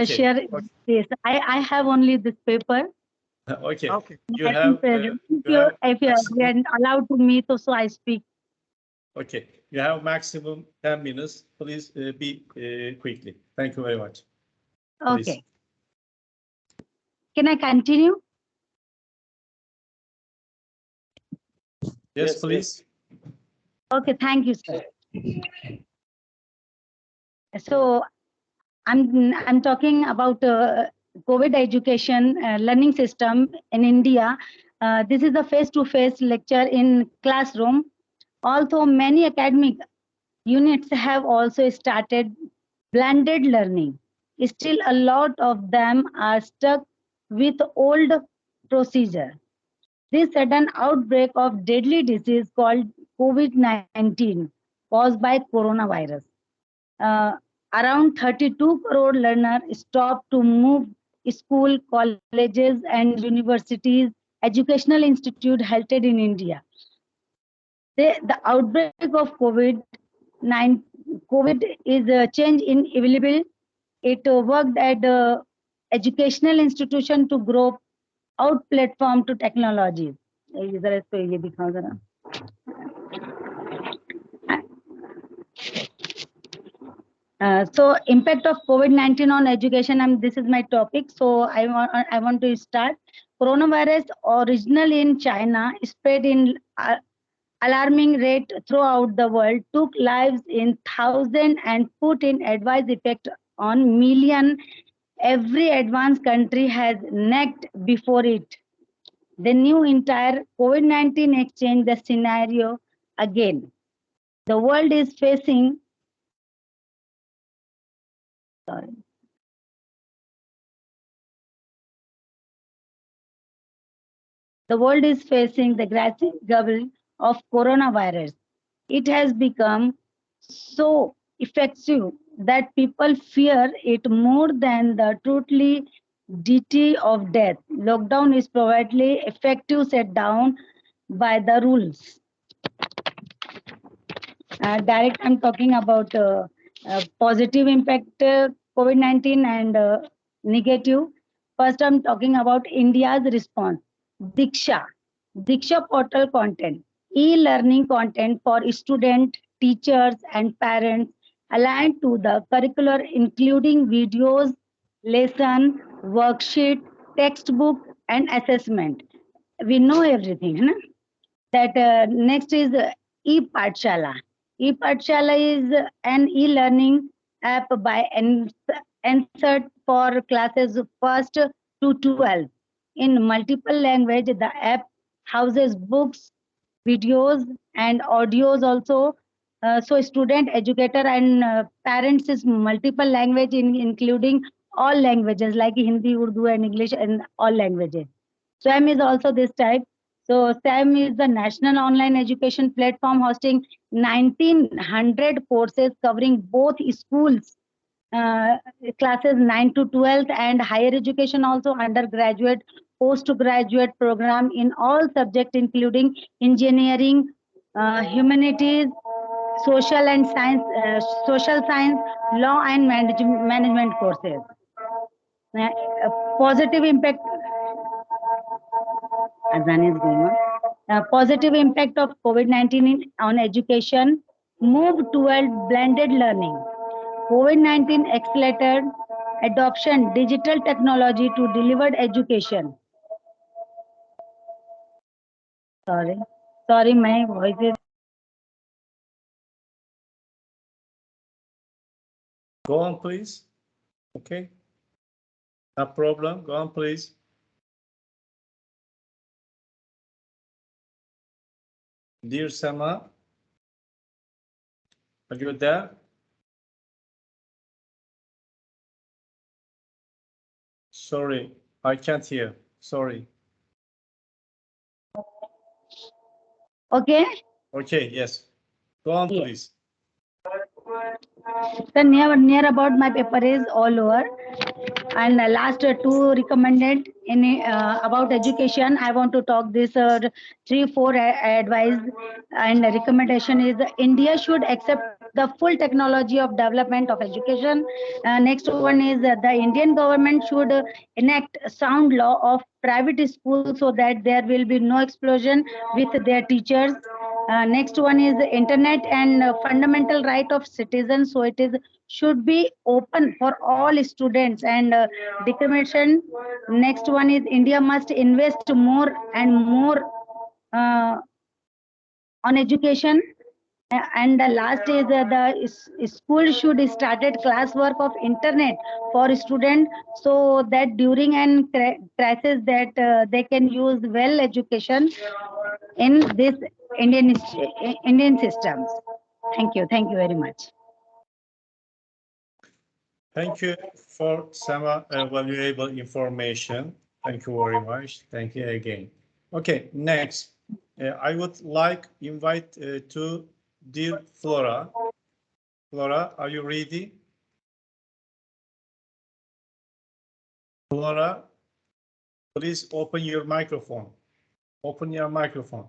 share this. I have only this paper. Okay. You have, if you are allowed to me, so I speak. Okay. You have maximum 10 minutes. Please be quickly. Thank you very much. Please. Okay. Can I continue? Yes, please. Okay, thank you, sir. So I'm talking about COVID education learning system in India. This is a face-to-face lecture in classroom. Although many academic units have also started blended learning, still a lot of them are stuck with old procedure. This sudden outbreak of deadly disease called COVID-19 caused by coronavirus. Around 32 crore learners stopped to move school, colleges, and universities, educational institute held in India. The outbreak of COVID is a change in available. It worked at the educational institution to grow out platform to technologies. So impact of COVID-19 on education, and this is my topic. So I want to start. Coronavirus, originally in China, spread in alarming rate throughout the world, took lives in thousands and put in adverse effect on million. Every advanced country has necked before it. The new entire COVID-19 exchange the scenario again. The world is facing The world is facing the grassy gobble of coronavirus. It has become so effective that people fear it more than the truthfully deity of death. Lockdown is probably effective set down by the rules. Direct, I'm talking about positive impact COVID-19 and negative. First, I'm talking about India's response. Diksha portal content, e-learning content for students, teachers, and parents aligned to the curricular, including videos, lesson, worksheet, textbook, and assessment. We know everything, है ना? That next is e-Pathshala. E-Pathshala is an e-learning app by Ansert for classes 1st to 12 in multiple language. The app houses books, videos, and audios also. So student, educator, and parents is multiple language including all languages like Hindi, Urdu, and English, and all languages. SWAM is also this type. So SAM is the national online education platform hosting 1900 courses covering both schools, classes 9 to 12th, and higher education also, undergraduate, postgraduate program in all subjects including engineering, humanities, social and science, social science, law and management courses. Positive impact. Azan is going on. Positive impact of COVID-19 on education, move toward blended learning. COVID-19 accelerated adoption digital technology to delivered education. Sorry, my voice is. Go on, please. Okay. No problem. Go on, please. Dear Sama, are you there? Sorry, I can't hear. Sorry. Okay. Okay, yes. Go on, Yes. please. The near about my paper is all over. And last two recommended in about education, I want to talk this 3-4 advice and recommendation is India should accept the full technology of development of education. Next one is the Indian government should enact sound law of private schools so that there will be no explosion with their teachers. Next one is the internet and fundamental right of citizens, so it is should be open for all students and discrimination. Next one is India must invest more and more on education. And the last is the school should started classwork of internet for students so that during an crisis that they can use well education in this Indian systems. Thank you very much. Thank you for some valuable information. Thank you very much. Thank you again. Okay, next, I would like invite to dear Flora. Flora, are you ready? Flora, please open your microphone. Open your microphone.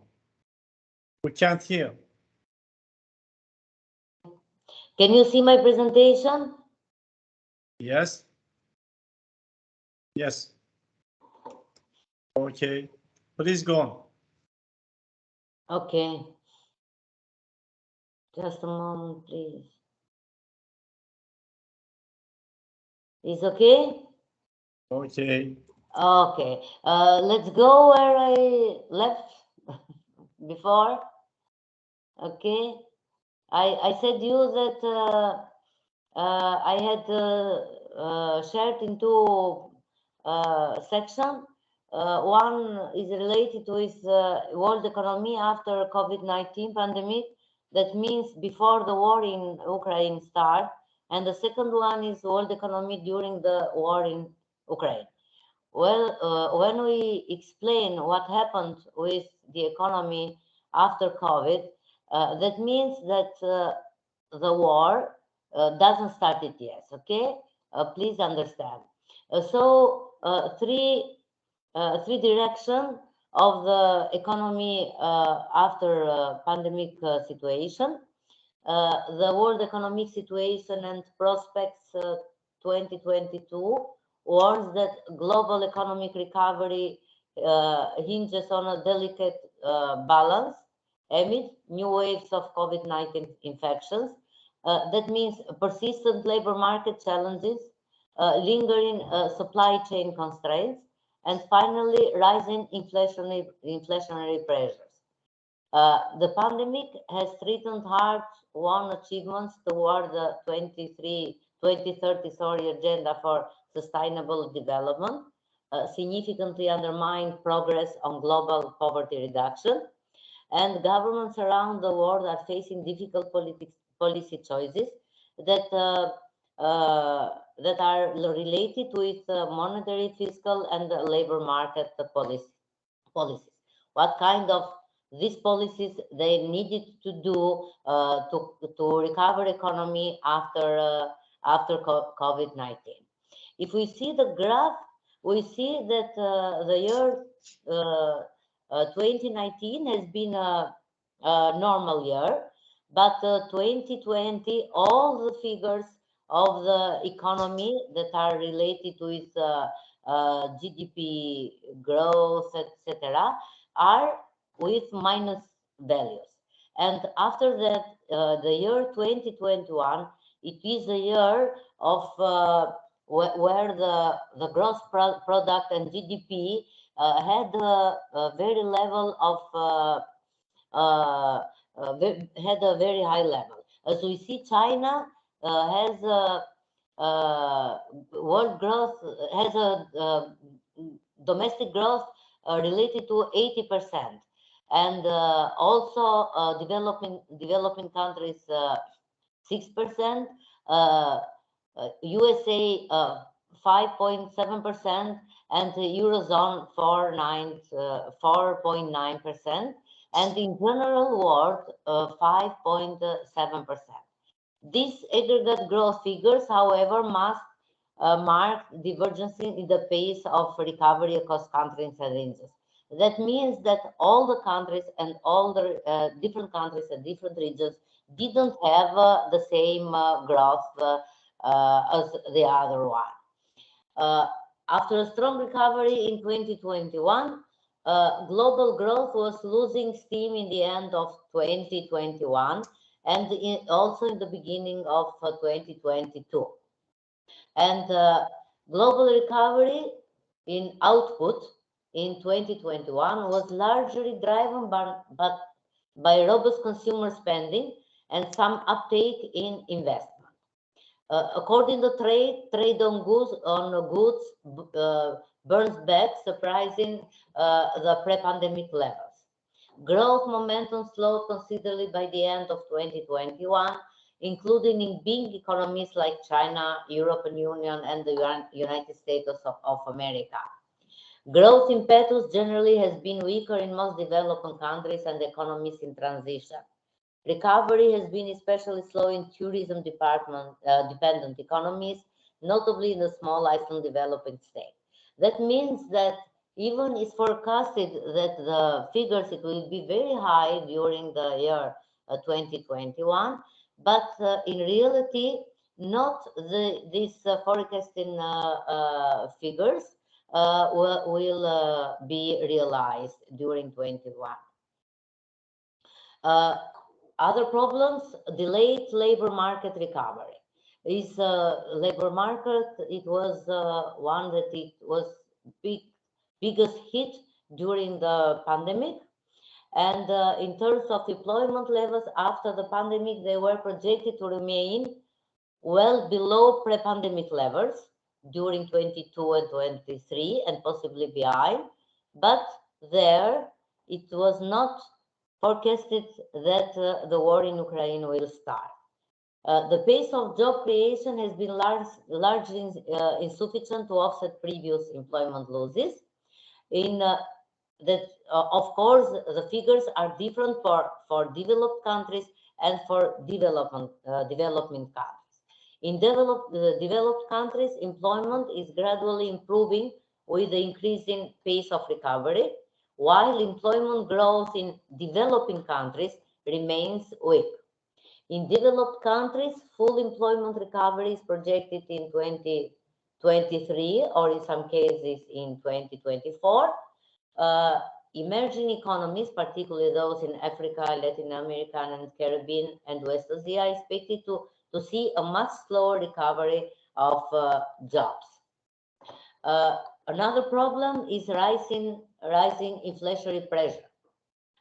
We can't hear. Can you see my presentation? Yes. Yes. Okay. Please go on. Okay. Just a moment, please. Is okay? Okay. Okay. Let's go where I left before. Okay. I said you that I had shared into section. One is related with world economy after COVID-19 pandemic. That means before the war in Ukraine start. And the second one is world economy during the war in Ukraine. when we explain what happened with the economy after COVID, that means that the war doesn't start it yet, okay? Please understand. Three directions of the economy after pandemic situation. The world economic situation and prospects 2022 warns that global economic recovery hinges on a delicate balance amid new waves of COVID-19 infections. That means persistent labor market challenges, lingering supply chain constraints, and finally rising inflationary pressures. The pandemic has threatened hard-won achievements toward the 2030 agenda for sustainable development, significantly undermined progress on global poverty reduction, and governments around the world are facing difficult policy choices that are related with monetary, fiscal, and labor market policies. What kind of these policies they needed to do to recover economy after COVID-19. If we see the graph, we see that the year 2019 has been a normal year, but 2020, all the figures of the economy that are related with GDP growth, etc., are with minus values. And after that, the year 2021, it is a year of where the gross product and GDP had a very level of had a very high level. As we see, China has world growth, has a domestic growth related to 80%, and also developing countries 6%, USA 5.7%, and the Eurozone 4.9%, and in general world 5.7%. These aggregate growth figures, however, must mark divergence in the pace of recovery across countries and regions. That means that all the countries and all the different countries and different regions didn't have the same growth as the other one. After a strong recovery in 2021, global growth was losing steam in the end of 2021 and also in the beginning of 2022. And global recovery in output in 2021 was largely driven by robust consumer spending and some uptake in investment. According to trade on goods burns back, surprising the pre-pandemic levels. Growth momentum slowed considerably by the end of 2021, including in big economies like China, European Union, and the United States of America. Growth impetus generally has been weaker in most developing countries and economies in transition. Recovery has been especially slow in tourism dependent economies, notably in the small island developing state. That means that even it's forecasted that the figures it will be very high during the year 2021, but in reality, not these forecasting figures will be realized during 21. Other problems, delayed labor market recovery. This labor market, it was one that it was biggest hit during the pandemic. And in terms of employment levels after the pandemic, they were projected to remain well below pre-pandemic levels during 22 and 23 and possibly behind. But there, it was not forecasted that the war in Ukraine will start. The pace of job creation has been largely insufficient to offset previous employment losses. Of course, the figures are different for developed countries and for developing countries. In developed countries, employment is gradually improving with the increasing pace of recovery, while employment growth in developing countries remains weak. In developed countries, full employment recovery is projected in 2023 or in some cases in 2024. Emerging economies, particularly those in Africa, Latin America, and Caribbean and West Asia, are expected to see a much slower recovery of jobs. Another problem is rising inflationary pressure.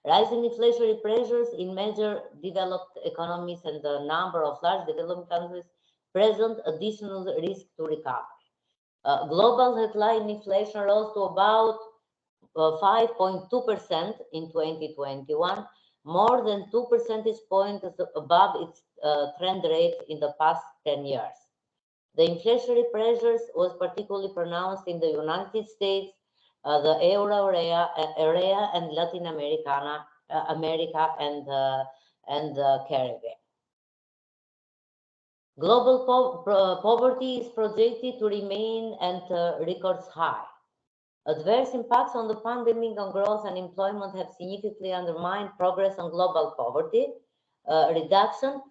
Rising inflationary pressures in major developed economies and the number of large developing countries present additional risk to recovery. Global headline inflation rose to about 5.2% in 2021, more than 2 percentage points above its trend rate in the past 10 years. The inflationary pressures was particularly pronounced in the United States, the euro area and Latin America and the Caribbean. Global poverty is projected to remain at records high. Adverse impacts on the pandemic on growth and employment have significantly undermined progress on global poverty reduction,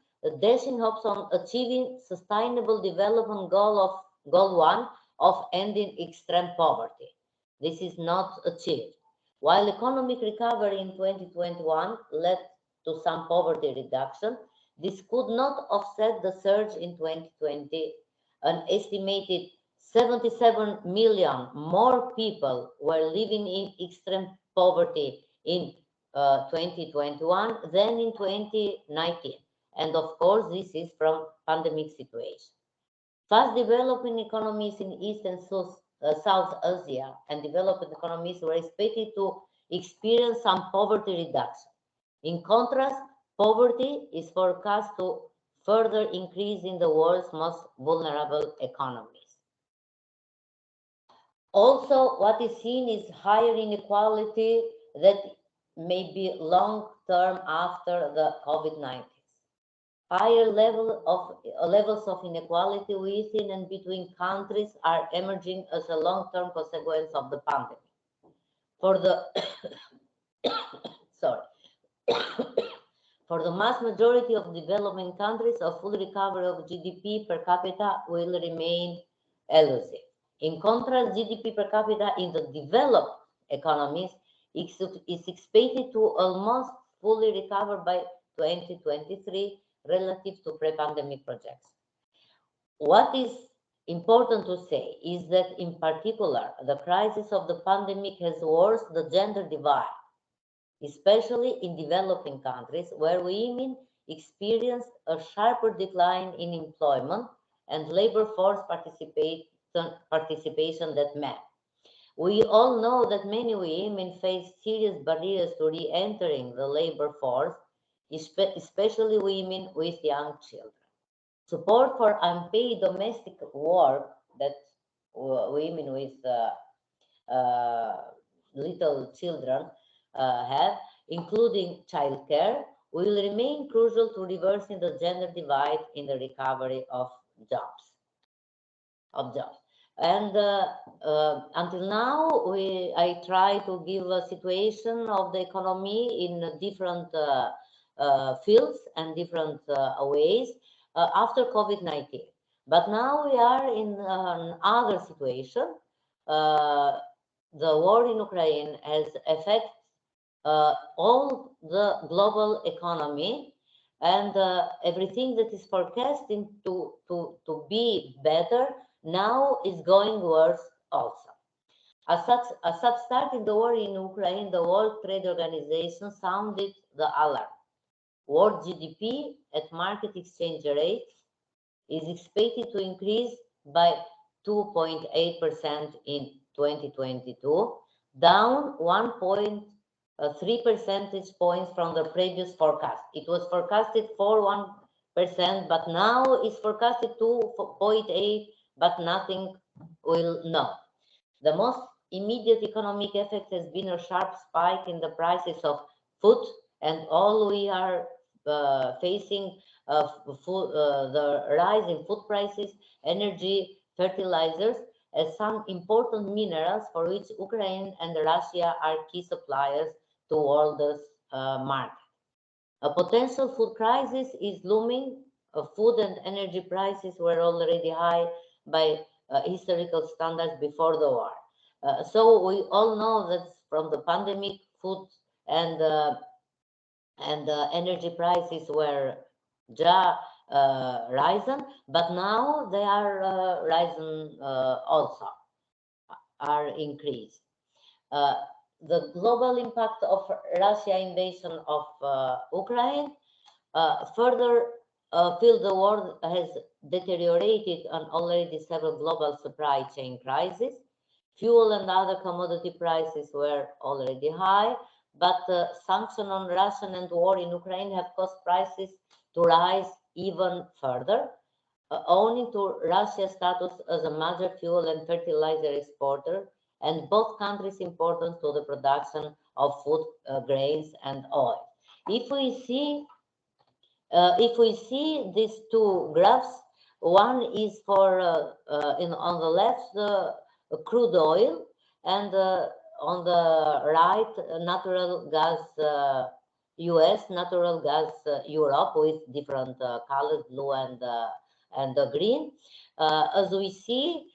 dashing hopes on achieving sustainable development goal 1 of ending extreme poverty. This is not achieved. While economic recovery in 2021 led to some poverty reduction, this could not offset the surge in 2020. An estimated 77 million more people were living in extreme poverty in 2021 than in 2019. And of course, this is from pandemic situation. Fast developing economies in East and South Asia and developed economies were expected to experience some poverty reduction. In contrast, poverty is forecast to further increase in the world's most vulnerable economies. Also, what is seen is higher inequality that may be long-term after the COVID-19. Higher levels of inequality within and between countries are emerging as a long-term consequence of the pandemic. For the for the mass majority of developing countries, a full recovery of GDP per capita will remain elusive. In contrast, GDP per capita in the developed economies is expected to almost fully recover by 2023 relative to pre-pandemic projections. What is important to say is that, in particular, the crisis of the pandemic has worsened the gender divide, especially in developing countries where women experienced a sharper decline in employment and labor force participation than men. We all know that many women face serious barriers to re-entering the labor force, especially women with young children. Support for unpaid domestic work that women with little children have, including childcare, will remain crucial to reversing the gender divide in the recovery of jobs. And until now, I try to give a situation of the economy in different fields and different ways after COVID-19. But now we are in another situation. The war in Ukraine has affected all the global economy, and everything that is forecasting to be better now is going worse also. As such, starting the war in Ukraine, the World Trade Organization sounded the alarm. World GDP at market exchange rates is expected to increase by 2.8% in 2022, down 1.3 percentage points from the previous forecast. It was forecasted for but now it's forecasted to 0.8, but nothing will know. The most immediate economic effect has been a sharp spike in the prices of food, and all we are facing the rise in food prices, energy, fertilizers, as some important minerals for which Ukraine and Russia are key suppliers to world's market. A potential food crisis is looming. Food and energy prices were already high by historical standards before the war. So we all know that from the pandemic, food and energy prices were risen, but now they are risen also, are increased. The global impact of Russia invasion of Ukraine further feel the world has deteriorated on already several global supply chain crises. Fuel and other commodity prices were already high, but sanctions on Russia and war in Ukraine have caused prices to rise even further, owing to Russia's status as a major fuel and fertilizer exporter, and both countries important to the production of food, grains, and oil. If we see these two graphs, one is for on the left crude oil, and on the right natural gas US, natural gas Europe, with different colors, blue and green. As we see,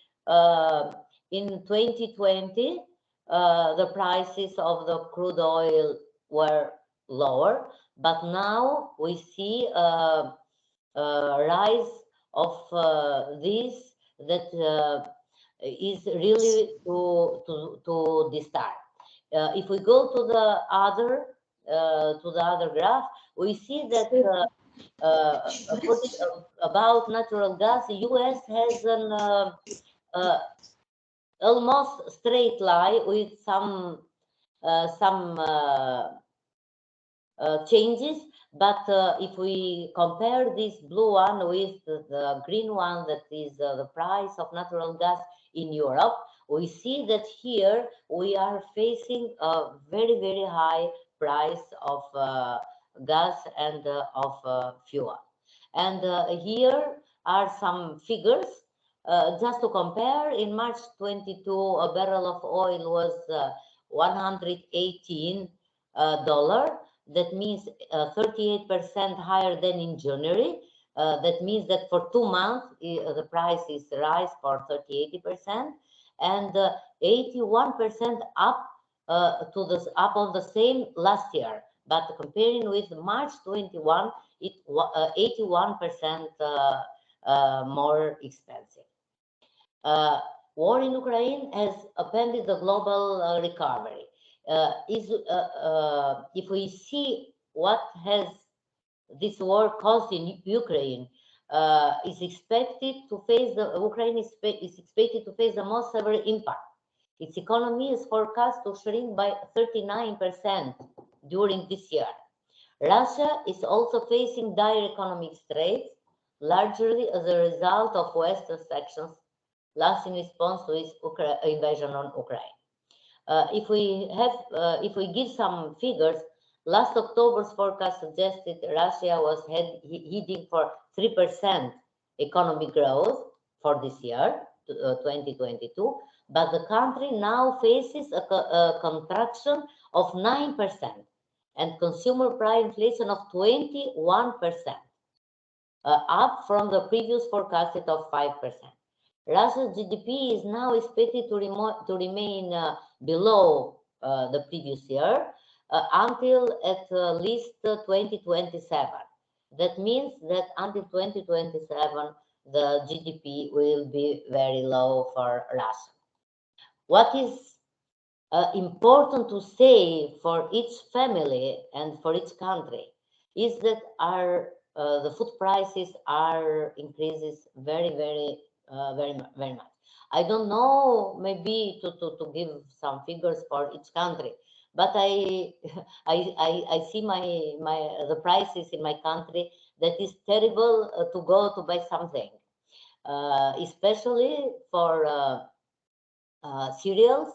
in 2020, the prices of the crude oil were lower, but now we see a rise of this that is really to this time. If we go to the other graph, we see that about natural gas, the US has an almost straight line with some changes, but if we compare this blue one with the green one, that is the price of natural gas in Europe, we see that here we are facing a very, very high price of gas and of fuel. And here are some figures just to compare. In March 22, a barrel of oil was $118. That means 38% higher than in January. That means that for 2 months, the price is rise for 38%, and 81% up to the up of the same last year. But comparing with March 21, it 81% more expensive. War in Ukraine has upended the global recovery. If we see what has this war caused in Ukraine, is expected to face Ukraine is expected to face the most severe impact. Its economy is forecast to shrink by 39% during this year. Russia is also facing dire economic straits, largely as a result of Western sanctions last in response to its invasion on Ukraine. If we give some figures, last October's forecast suggested Russia was heading for 3% economic growth for this year, 2022, but the country now faces a contraction of 9% and consumer price inflation of 21%, up from the previous forecasted of 5%. Russia's GDP is now expected to remain below the previous year until at least 2027. That means that until 2027, the GDP will be very low for Russia. What is important to say for each family and for each country is that the food prices are increases very much. I don't know, maybe to give some figures for each country, but I see the prices in my country that is terrible to go to buy something, especially for cereals,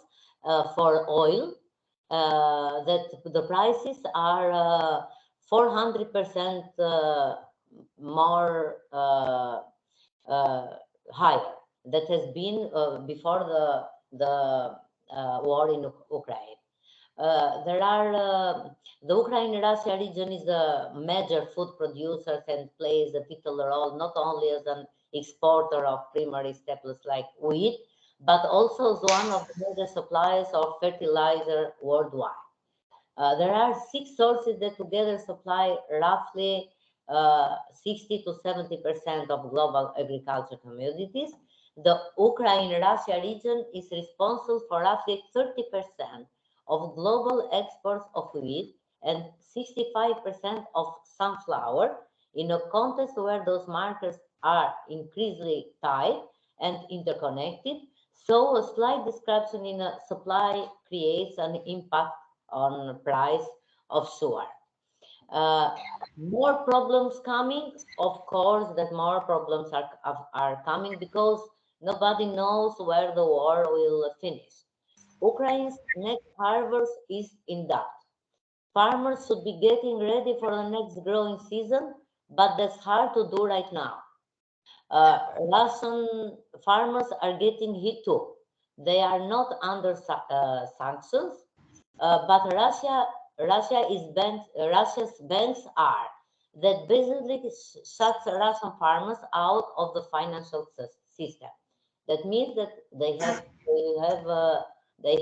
for oil, that the prices are 400% more higher. That has been before the war in Ukraine. There are the Ukraine-Russia region is a major food producer and plays a vital role not only as an exporter of primary staples like wheat, but also as one of the major suppliers of fertilizer worldwide. There are 6 sources that together supply roughly 60 to 70% of global agriculture commodities. The Ukraine-Russia region is responsible for roughly 30% of global exports of wheat and 65% of sunflower, in a context where those markets are increasingly tight and interconnected. So a slight disruption in supply creates an impact on price of sugar. More problems coming, of course, that more problems are coming because nobody knows where the war will finish. Ukraine's next harvest is in doubt. Farmers should be getting ready for the next growing season, but that's hard to do right now. Russian farmers are getting hit too. They are not under sanctions, but Russia's bans are that basically shuts Russian farmers out of the financial system. That means that they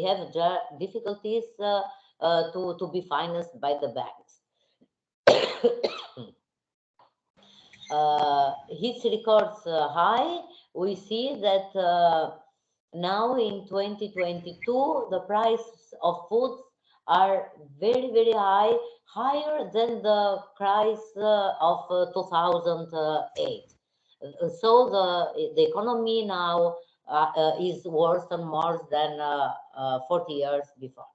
have difficulties to be financed by the banks. Hits records high. We see that now in 2022 the price of foods are very, very high, higher than the price of 2008. So the economy now is worse and more than 40 years before.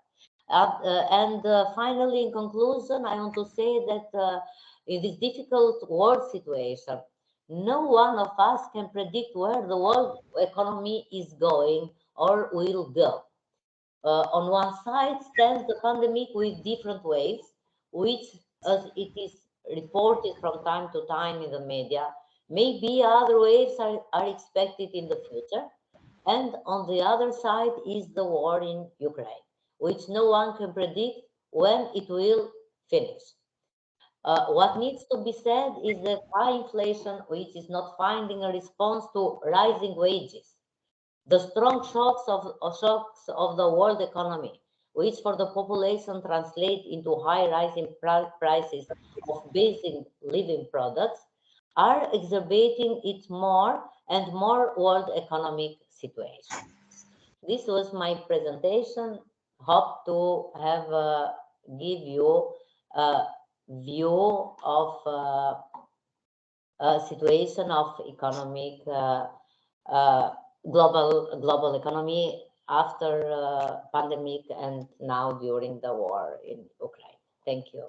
Finally, in conclusion, I want to say that in this difficult world situation, no one of us can predict where the world economy is going or will go. On one side stands the pandemic with different waves, which, as it is reported from time to time in the media, maybe other waves are expected in the future. And on the other side is the war in Ukraine, which no one can predict when it will finish. What needs to be said is that high inflation, which is not finding a response to rising wages, the strong shocks of the world economy, which for the population translate into high rising prices of basic living products, are exacerbating its more and more world economic situation. This was my presentation. Hope to have give you a view of situation of economic global economy after pandemic and now during the war in Ukraine. Thank you.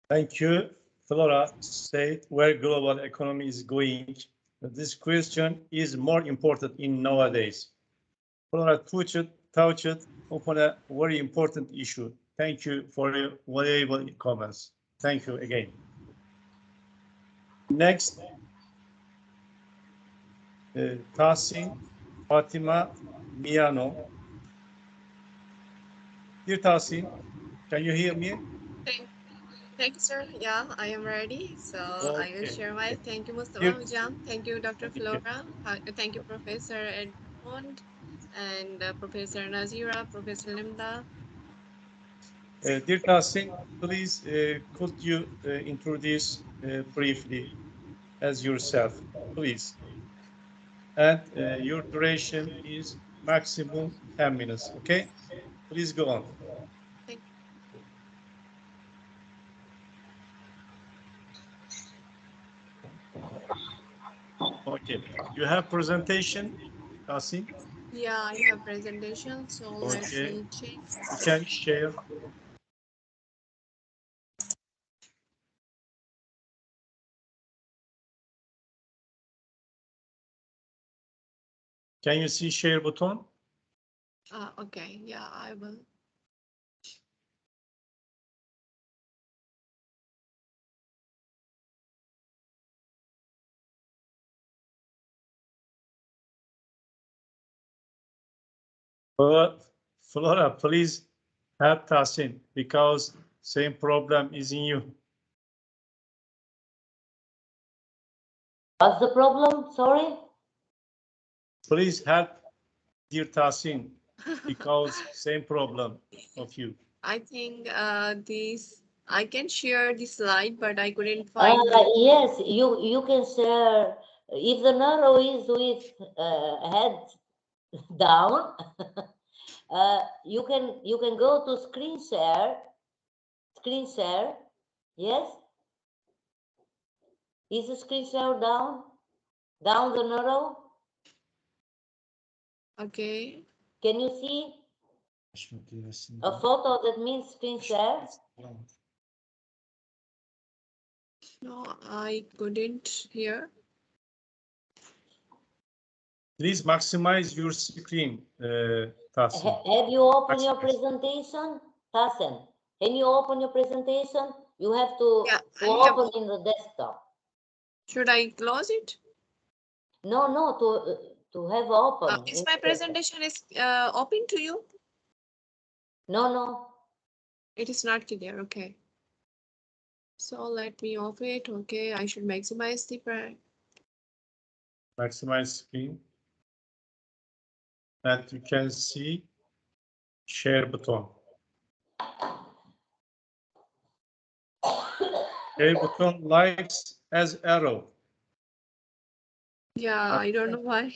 Thank you. Flora said where global economy is going. This question is more important in nowadays. Flora touched upon a very important issue. Thank you for your valuable comments. Thank you again. Next, Tahsin Fatima Miano. Dear Tahsin, can you hear me? Thank you, sir. Yeah, I am ready. So I will share my thank you, Mustafa Hujam. Thank you, Dr. Flora. Thank you, Professor Edmond and Professor Nazira, Professor Limda. Dear Tahsin, please could you introduce briefly as yourself, please? And your duration is maximum 10 minutes, okay? Please go on. Thank you. Okay, you have presentation, Tahsin? Yeah, I have presentation, so okay. Let me check. You can share. Can you see share button? Okay, yeah, I will. Flora, please help Tahsin because same problem is in you. What's the problem? Sorry? Please help dear Tahsin because same problem of you. I think I can share the slide, but I couldn't find Yes, you can share. If the narrow is with head down, you can go to screen share. Yes, is the screen share down the narrow? Okay. Can you see a photo that means screen share? No, I couldn't hear. Please maximize your screen, Tahsin. Have you opened your presentation, Tahsin? Can you open your presentation? You have to open in the desktop. Should I close it? No, to have open. Is my presentation is open to you? No. It is not clear. Okay. So let me off it. Okay, I should maximize the Maximize screen. And you can see share button. Share button likes as arrow. Yeah, I don't know why.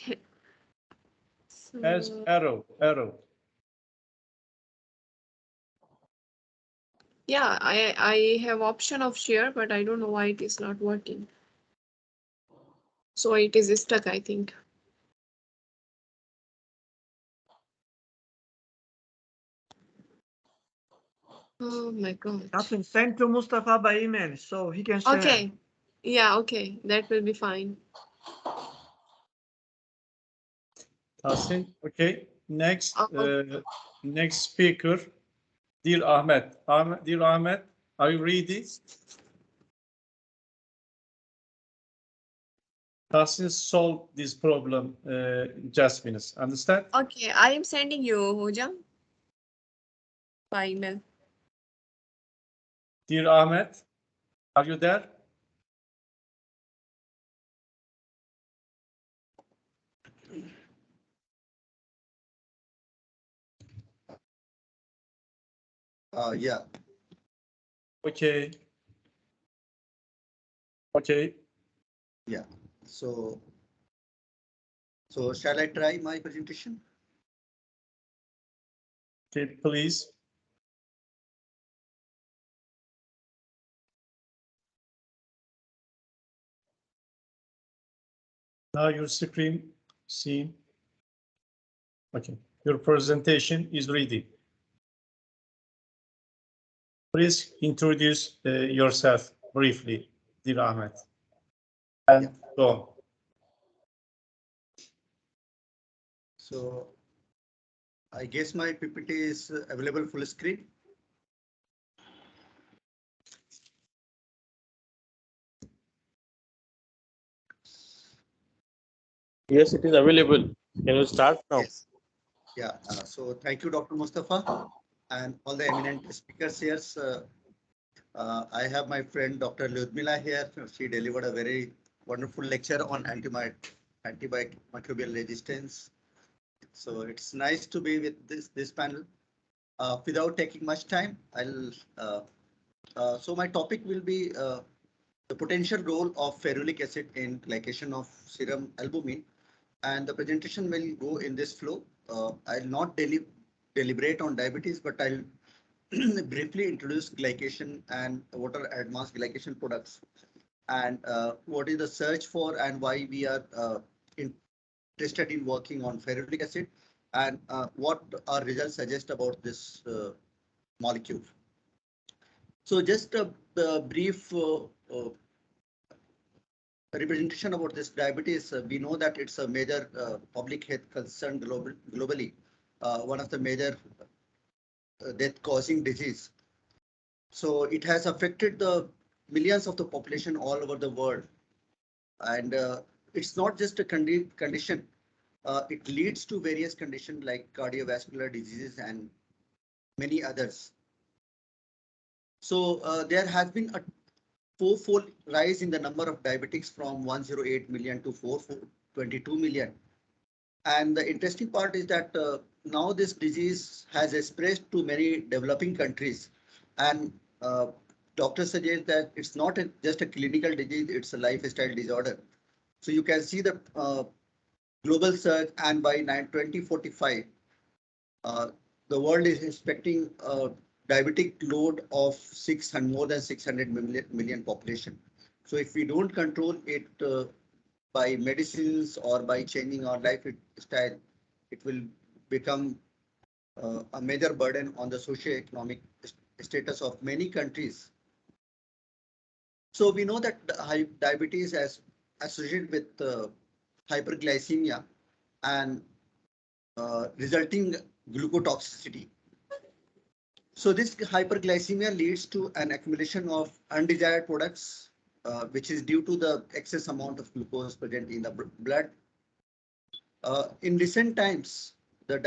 As arrow. Yeah, I have option of share, but I don't know why it is not working. So it is stuck, I think. Oh my God. Nothing. Send to Mustafa by email so he can share. Okay. Yeah, okay. That will be fine. Tahsin, okay. Next, next speaker, dear Ahmed. Dear Ahmed, are you ready? Tahsin solve this problem just minutes. Understand? Okay, I am sending you, Hojam, by email. Dear Ahmed, are you there? Yeah. Okay. Yeah. So shall I try my presentation? Okay, please. Now your screen seen. Okay, your presentation is ready. Please introduce yourself briefly, dear Ahmed. And go on. So I guess my PPT is available full screen. Yes, it is available. Can you start now? Yes. Yeah. So thank you, Dr. Mustafa, and all the eminent speakers here. I have my friend Dr. Ludmila here. She delivered a very wonderful lecture on antimicrobial resistance. So it's nice to be with this panel. Without taking much time, so my topic will be the potential role of ferulic acid in glycation of serum albumin, and the presentation will go in this flow. I'll not deliberate on diabetes, but I'll briefly introduce glycation and what are advanced glycation products, and what is the search for and why we are interested in working on ferulic acid, and what our results suggest about this molecule. So just a brief representation about this diabetes, we know that it's a major public health concern globally, one of the major death-causing disease. So it has affected the millions of the population all over the world. And it's not just a condition. It leads to various conditions like cardiovascular diseases and many others. So there has been a fourfold rise in the number of diabetics from 108 million to 422 million. And the interesting part is that now this disease has spread to many developing countries. And doctors suggest that it's not just a clinical disease, it's a lifestyle disorder. So you can see the global surge, and by 2045, the world is expecting a diabetic load of more than 600 million population. So if we don't control it by medicines or by changing our lifestyle, it will become a major burden on the socio-economic status of many countries. So we know that diabetes is associated with hyperglycemia and resulting glucotoxicity. So this hyperglycemia leads to an accumulation of undesired products, which is due to the excess amount of glucose present in the blood. In recent times, the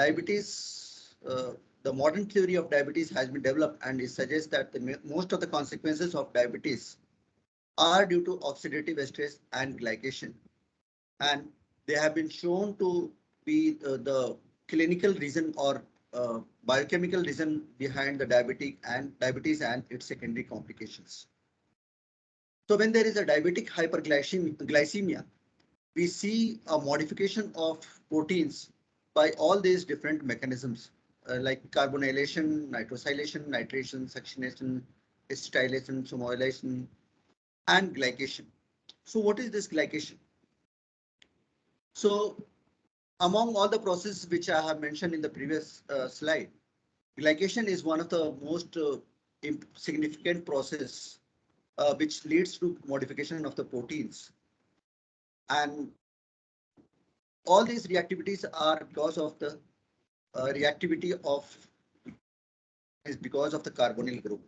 modern theory of diabetes has been developed, and it suggests that most of the consequences of diabetes are due to oxidative stress and glycation. And they have been shown to be the clinical reason or biochemical reason behind the diabetes and its secondary complications. So when there is a diabetic hyperglycemia, we see a modification of proteins by all these different mechanisms like carbonylation, nitrosylation, nitration, succination, acetylation, somolylation, and glycation. So what is this glycation? So among all the processes which I have mentioned in the previous slide, glycation is one of the most significant process which leads to modification of the proteins. And all these reactivities are because of the reactivity is because of the carbonyl group.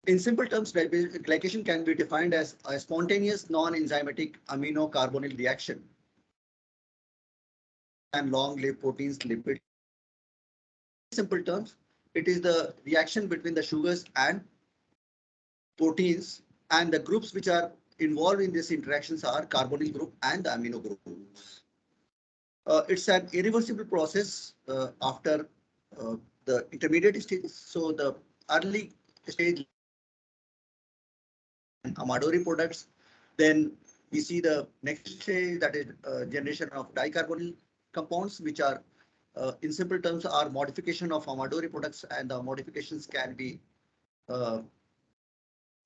In simple terms, glycation can be defined as a spontaneous non-enzymatic amino-carbonyl reaction and long-lived proteins lipids. In simple terms, it is the reaction between the sugars and proteins, and the groups which are involved in these interactions are carbonyl group and the amino groups. It's an irreversible process after the intermediate stages. So the early stage Amadori products, then we see the next stage, that is generation of dicarbonyl compounds, which are in simple terms are modification of Amadori products, and the modifications can be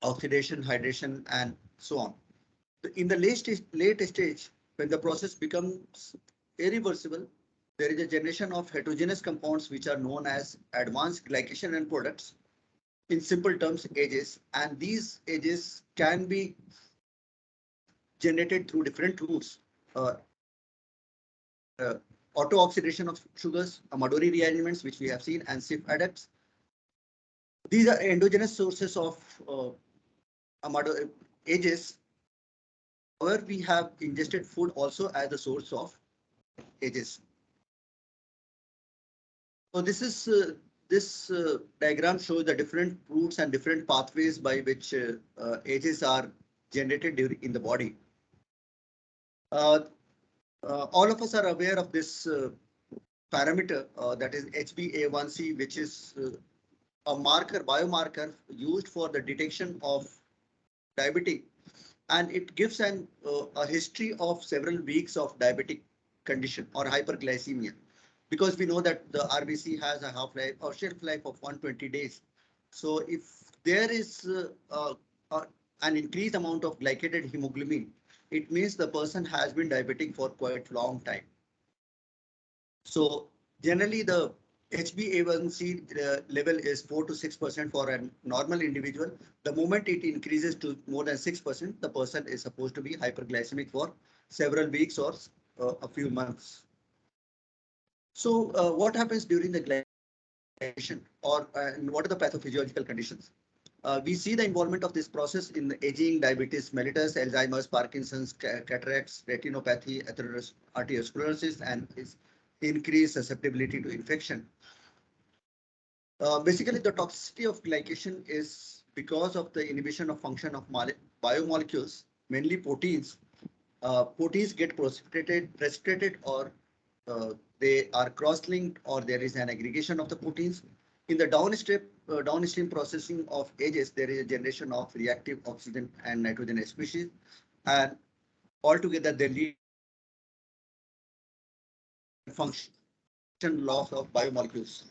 oxidation, hydration, and so on. In the late stage, when the process becomes irreversible, there is a generation of heterogeneous compounds which are known as advanced glycation end products. In simple terms, AGEs, and these AGEs can be generated through different routes. Auto-oxidation of sugars, Amadori rearrangements, which we have seen, and CIF adducts. These are endogenous sources of AGEs. However, we have ingested food also as a source of AGEs. So this diagram shows the different routes and different pathways by which AGEs are generated in the body. All of us are aware of this parameter that is HbA1c, which is a biomarker used for the detection of diabetes, and it gives a history of several weeks of diabetic condition or hyperglycemia. Because we know that the RBC has a half-life or shelf life of 120 days. So if there is an increased amount of glycated hemoglobin, it means the person has been diabetic for quite a long time. So generally the HbA1c level is 4 to 6% for a normal individual. The moment it increases to more than 6%, the person is supposed to be hyperglycemic for several weeks or a few months. So what happens during the glycation, or what are the pathophysiological conditions? We see the involvement of this process in aging, diabetes mellitus, Alzheimer's, Parkinson's, cataracts, retinopathy, arteriosclerosis, and increased susceptibility to infection. Basically, the toxicity of glycation is because of the inhibition of function of biomolecules, mainly proteins. Proteins get precipitated, or they are cross-linked, or there is an aggregation of the proteins. In the downstream processing of AGEs, there is a generation of reactive oxygen and nitrogen species, and altogether they lead to function loss of biomolecules.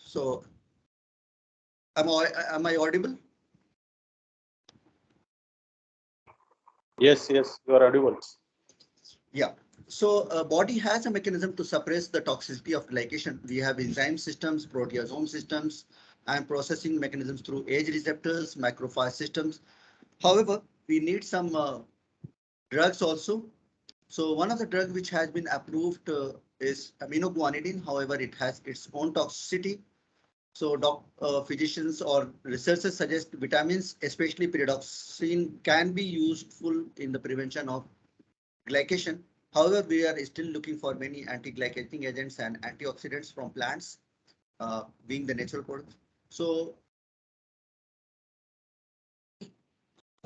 So, am I audible? Yes, you are audible. Yeah. So body has a mechanism to suppress the toxicity of glycation. We have enzyme systems, proteasome systems, and processing mechanisms through age receptors, macrophage systems. However, we need some drugs also. So one of the drugs which has been approved is aminoguanidine. However, it has its own toxicity. So physicians or researchers suggest vitamins, especially pyridoxine, can be useful in the prevention of glycation. However, we are still looking for many anti-glycating agents and antioxidants from plants, being the natural product. So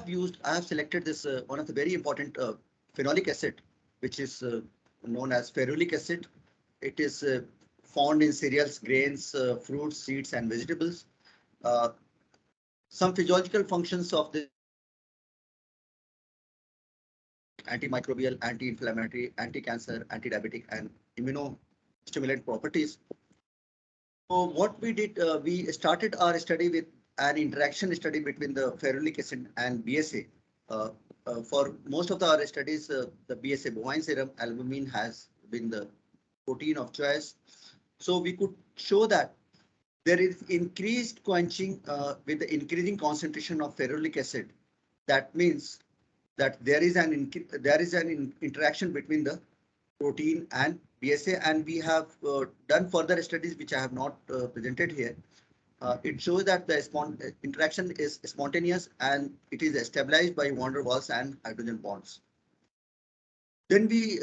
I have selected this one of the very important phenolic acid, which is known as ferulic acid. It is found in cereals, grains, fruits, seeds, and vegetables. Some physiological functions of the antimicrobial, anti-inflammatory, anti-cancer, anti-diabetic, and immunostimulant properties. So what we did, we started our study with an interaction study between the ferulic acid and BSA. For most of our studies, the BSA bovine serum albumin has been the protein of choice. So we could show that there is increased quenching with the increasing concentration of ferulic acid. That means that there is an interaction between the protein and BSA, and we have done further studies which I have not presented here. It shows that the interaction is spontaneous and it is stabilized by van der Waals and hydrogen bonds. Then we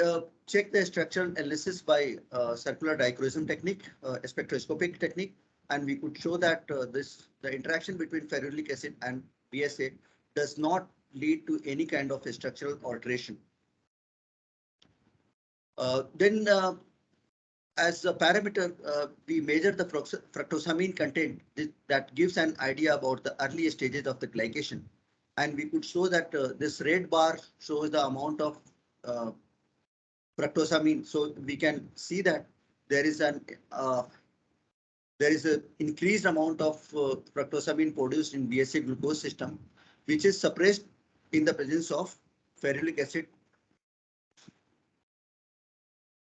check the structural analysis by circular dichroism technique, spectroscopic technique, and we could show that the interaction between ferulic acid and BSA does not lead to any kind of structural alteration. Then as a parameter, we measure the fructosamine content that gives an idea about the early stages of the glycation. And we could show that this red bar shows the amount of fructosamine. So we can see that there is an increased amount of fructosamine produced in BSA glucose system, which is suppressed in the presence of ferulic acid.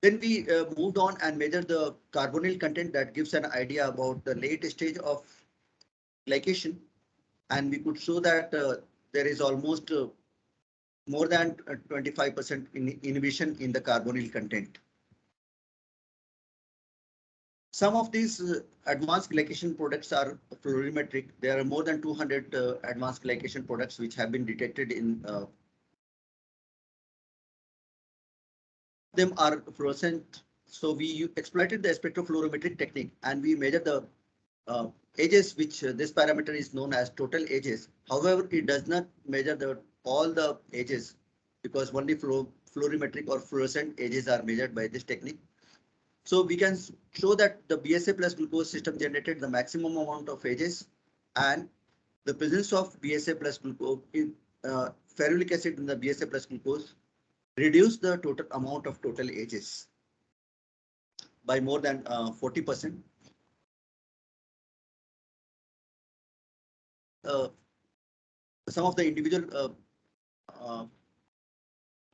Then we moved on and measured the carbonyl content that gives an idea about the late stage of glycation. And we could show that there is almost more than 25% inhibition in the carbonyl content. Some of these advanced glycation products are fluorimetric. There are more than 200 advanced glycation products which have been detected in them are fluorescent. So we exploited the spectrofluorimetric technique and we measured the ages, which this parameter is known as total ages. However, it does not measure all the ages because only fluorimetric or fluorescent ages are measured by this technique. So we can show that the BSA plus glucose system generated the maximum amount of ages, and the presence of BSA plus glucose in ferulic acid in the BSA plus glucose reduce the total amount of total ages by more than 40%. some of the individual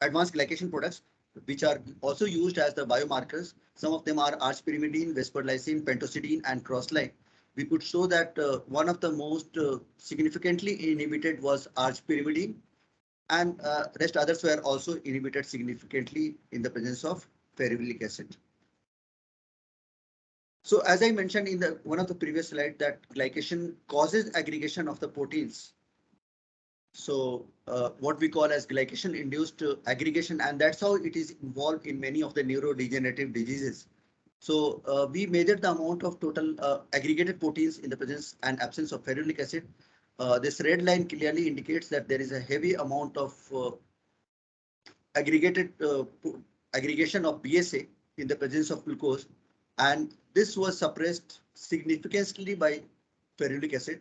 advanced glycation products, which are also used as the biomarkers. Some of them are archpyrimidine, vesperlysine, pentosidine, and crossline. We could show that one of the most significantly inhibited was archpyrimidine, and rest others were also inhibited significantly in the presence of ferulic acid. So as I mentioned in the one of the previous slides, that glycation causes aggregation of the proteins. So what we call as glycation-induced aggregation, and that's how it is involved in many of the neurodegenerative diseases. So we measured the amount of total aggregated proteins in the presence and absence of ferulic acid. This red line clearly indicates that there is a heavy amount of aggregation of BSA in the presence of glucose, and this was suppressed significantly by ferulic acid.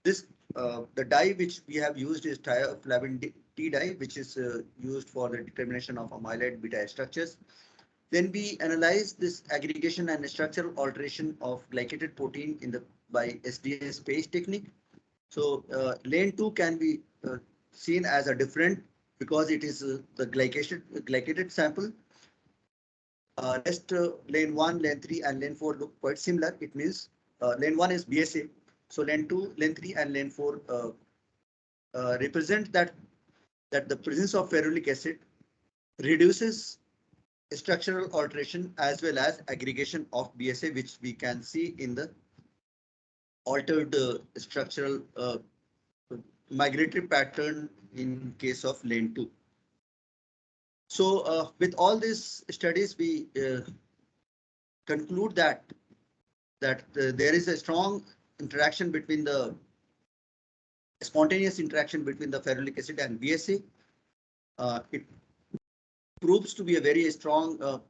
This the dye which we have used is thioflavin T dye, which is used for the determination of amyloid beta structures. Then we analyze this aggregation and structural alteration of glycated protein in the by SDS page technique. So lane 2 can be seen as a different because it is the glycated sample. Rest lane 1, lane 3, and lane 4 look quite similar. It means lane 1 is BSA. So lane 2, lane 3, and lane 4 represent that the presence of ferulic acid reduces structural alteration as well as aggregation of BSA, which we can see in the altered structural migratory pattern in case of lane 2. So with all these studies, we conclude that there is a strong interaction between the spontaneous interaction between the ferulic acid and BSA. It proves to be a very strong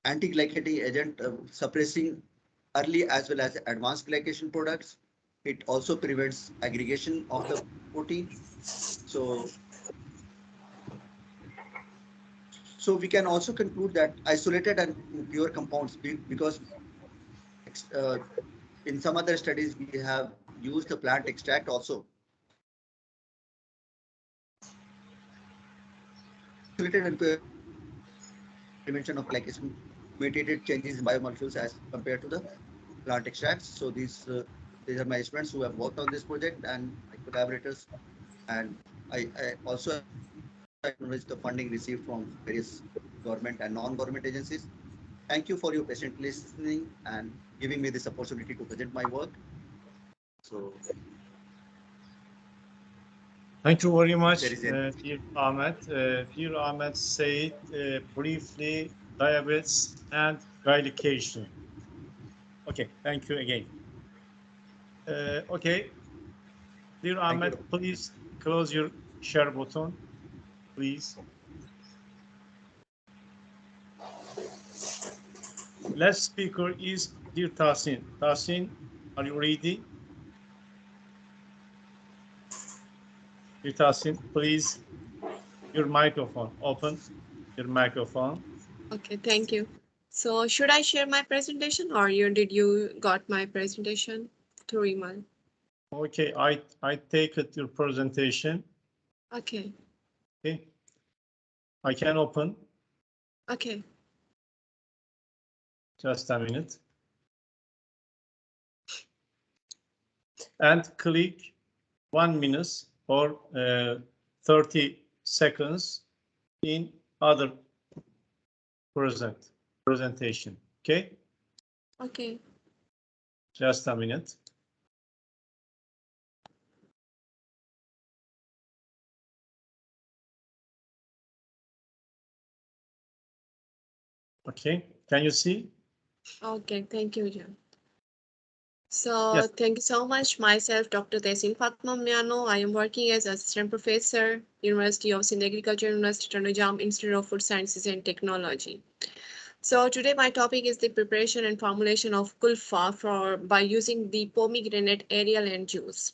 anti-glycating agent, suppressing early as well as advanced glycation products. It also prevents aggregation of the protein. So we can also conclude that isolated and pure compounds, because in some other studies we have used the plant extract also. Isolated and pure prevention of glycation mediated changes in biomolecules as compared to the plant extracts. So these are my students who have worked on this project and my collaborators, and I also acknowledge the funding received from various government and non-government agencies. Thank you for your patient listening and giving me this opportunity to present my work. So thank you very much, Dear Ahmed. Dear Ahmed said briefly diabetes and glycation. Okay, thank you again. Okay, Dear Ahmed, please close your share button, please. Last speaker is Dear Tahsin. Tahsin, are you ready? Dear Tahsin, please, your microphone, open your microphone. Okay, thank you. So should I share my presentation, or did you got my presentation through email? Okay, I take it your presentation. Okay. Okay. I can open. Okay. Just a minute. And click 1 minute or 30 seconds in other presentation. Okay. Okay. Just a minute. Okay, can you see? Okay, thank you, John. So yes. Thank you so much. Myself, Dr. Tehsin Fatma Miano. I am working as assistant professor, University of Sindh Agriculture University, Tanajam Institute of Food Sciences and Technology. So today my topic is the preparation and formulation of kulfa by using the pomegranate aerial and juice.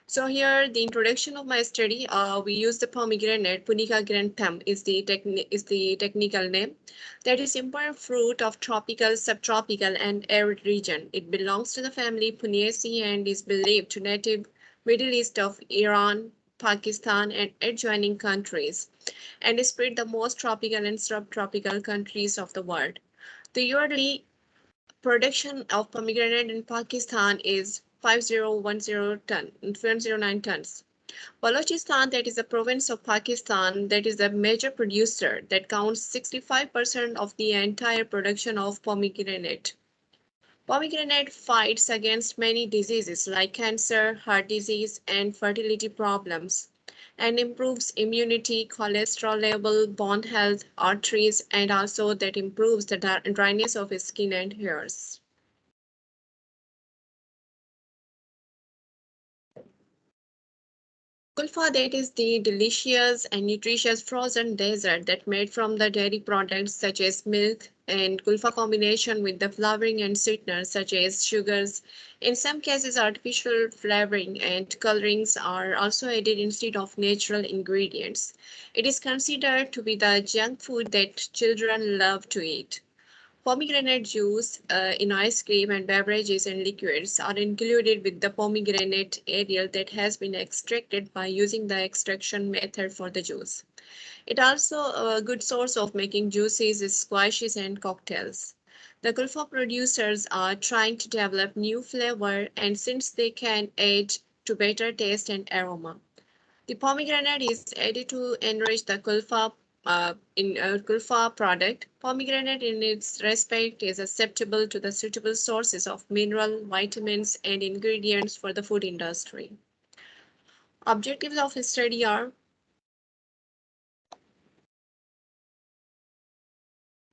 So here, the introduction of my study, we use the pomegranate, Punica grantham is the technical name. That is important fruit of tropical, subtropical, and arid region. It belongs to the family Puneaceae and is believed to native Middle East of Iran, Pakistan, and adjoining countries, and spread the most tropical and subtropical countries of the world. The yearly production of pomegranate in Pakistan is 509 tons. Balochistan, that is a province of Pakistan, that is a major producer that counts 65% of the entire production of pomegranate. Pomegranate fights against many diseases like cancer, heart disease, and fertility problems, and improves immunity, cholesterol level, bone health, arteries, and also that improves the dryness of skin and hairs. Kulfa, that is the delicious and nutritious frozen dessert that made from the dairy products such as milk, and kulfa combination with the flavoring and sweeteners such as sugars. In some cases, artificial flavoring and colorings are also added instead of natural ingredients. It is considered to be the junk food that children love to eat. Pomegranate juice in ice cream and beverages and liquids are included with the pomegranate aerial that has been extracted by using the extraction method for the juice. It also a good source of making juices, squashes, and cocktails. The kulfa producers are trying to develop new flavor, and since they can add to better taste and aroma. The pomegranate is added to enrich the kulfa kulfa product. Pomegranate in its respect is susceptible to the suitable sources of mineral, vitamins, and ingredients for the food industry. Objectives of his study are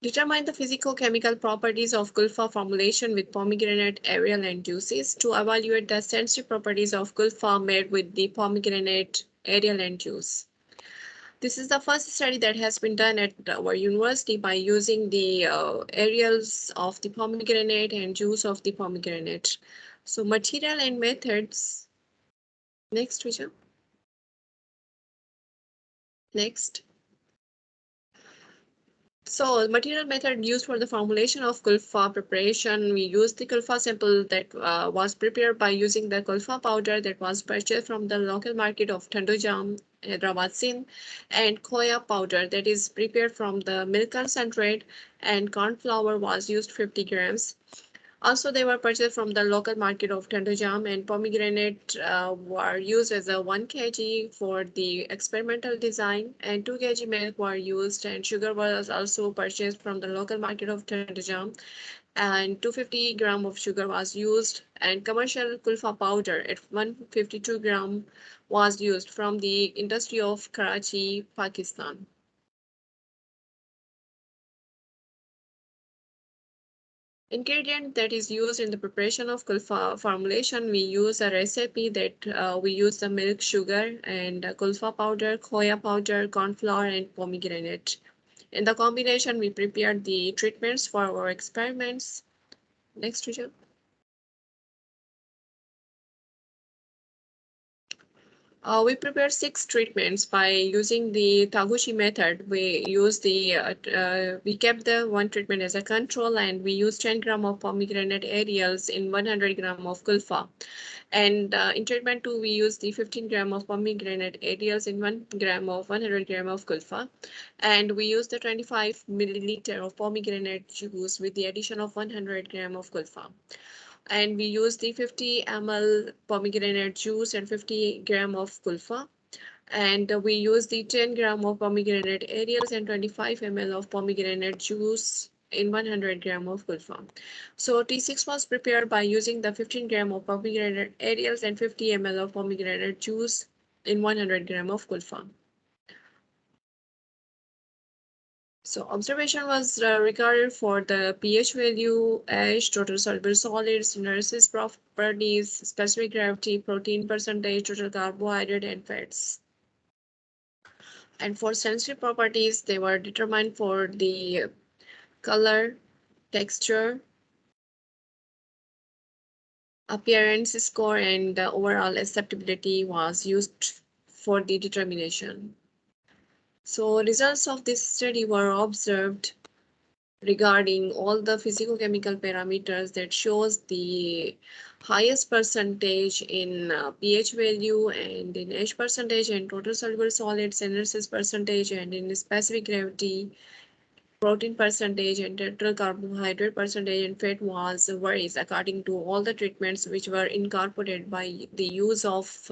determine the physicochemical properties of kulfa formulation with pomegranate aerial and juices, to evaluate the sensory properties of kulfa made with the pomegranate aerial and juice. This is the first study that has been done at our university by using the aerials of the pomegranate and juice of the pomegranate. So material and methods. Next, Vijay. Next. So material method used for the formulation of kulfa preparation, we used the kulfa sample that was prepared by using the kulfa powder that was purchased from the local market of Tandojam, Hyderabad, Sindh, and khoya powder that is prepared from the milk concentrate, and corn flour was used 50 grams. Also, they were purchased from the local market of Tandojam, and pomegranate were used as a 1 kg for the experimental design, and 2 kg milk were used, and sugar was also purchased from the local market of Tandojam, and 250 gram of sugar was used, and commercial kulfa powder at 152 gram was used from the industry of Karachi, Pakistan. Ingredient that is used in the preparation of kulfa formulation, we use a recipe that we use the milk, sugar, and kulfa powder, khoya powder, corn flour, and pomegranate. In the combination, we prepared the treatments for our experiments. Next, Richard. We prepared 6 treatments by using the Taguchi method. We kept the one treatment as a control, and we used 10 gram of pomegranate aerials in 100 gram of kulfa. And in treatment 2, we used the 15 gram of pomegranate aerials in 1 gram of 100 gram of kulfa. And we used the 25 milliliter of pomegranate juice with the addition of 100 gram of kulfa. And we use the 50 ml pomegranate juice and 50 gram of kulfa. And we use the 10 gram of pomegranate aerials and 25 ml of pomegranate juice in 100 gram of kulfa. So T6 was prepared by using the 15 gram of pomegranate aerials and 50 ml of pomegranate juice in 100 gram of kulfa. So observation was regarded for the pH value, ash, total soluble solids, nurses properties, specific gravity, protein percentage, total carbohydrate, and fats. And for sensory properties, they were determined for the color, texture, appearance score, and overall acceptability was used for the determination. So results of this study were observed regarding all the physicochemical parameters that shows the highest percentage in pH value and in H percentage and total soluble solid, synthesis percentage and in specific gravity, protein percentage and total carbohydrate percentage and fat was varies according to all the treatments which were incorporated by the use of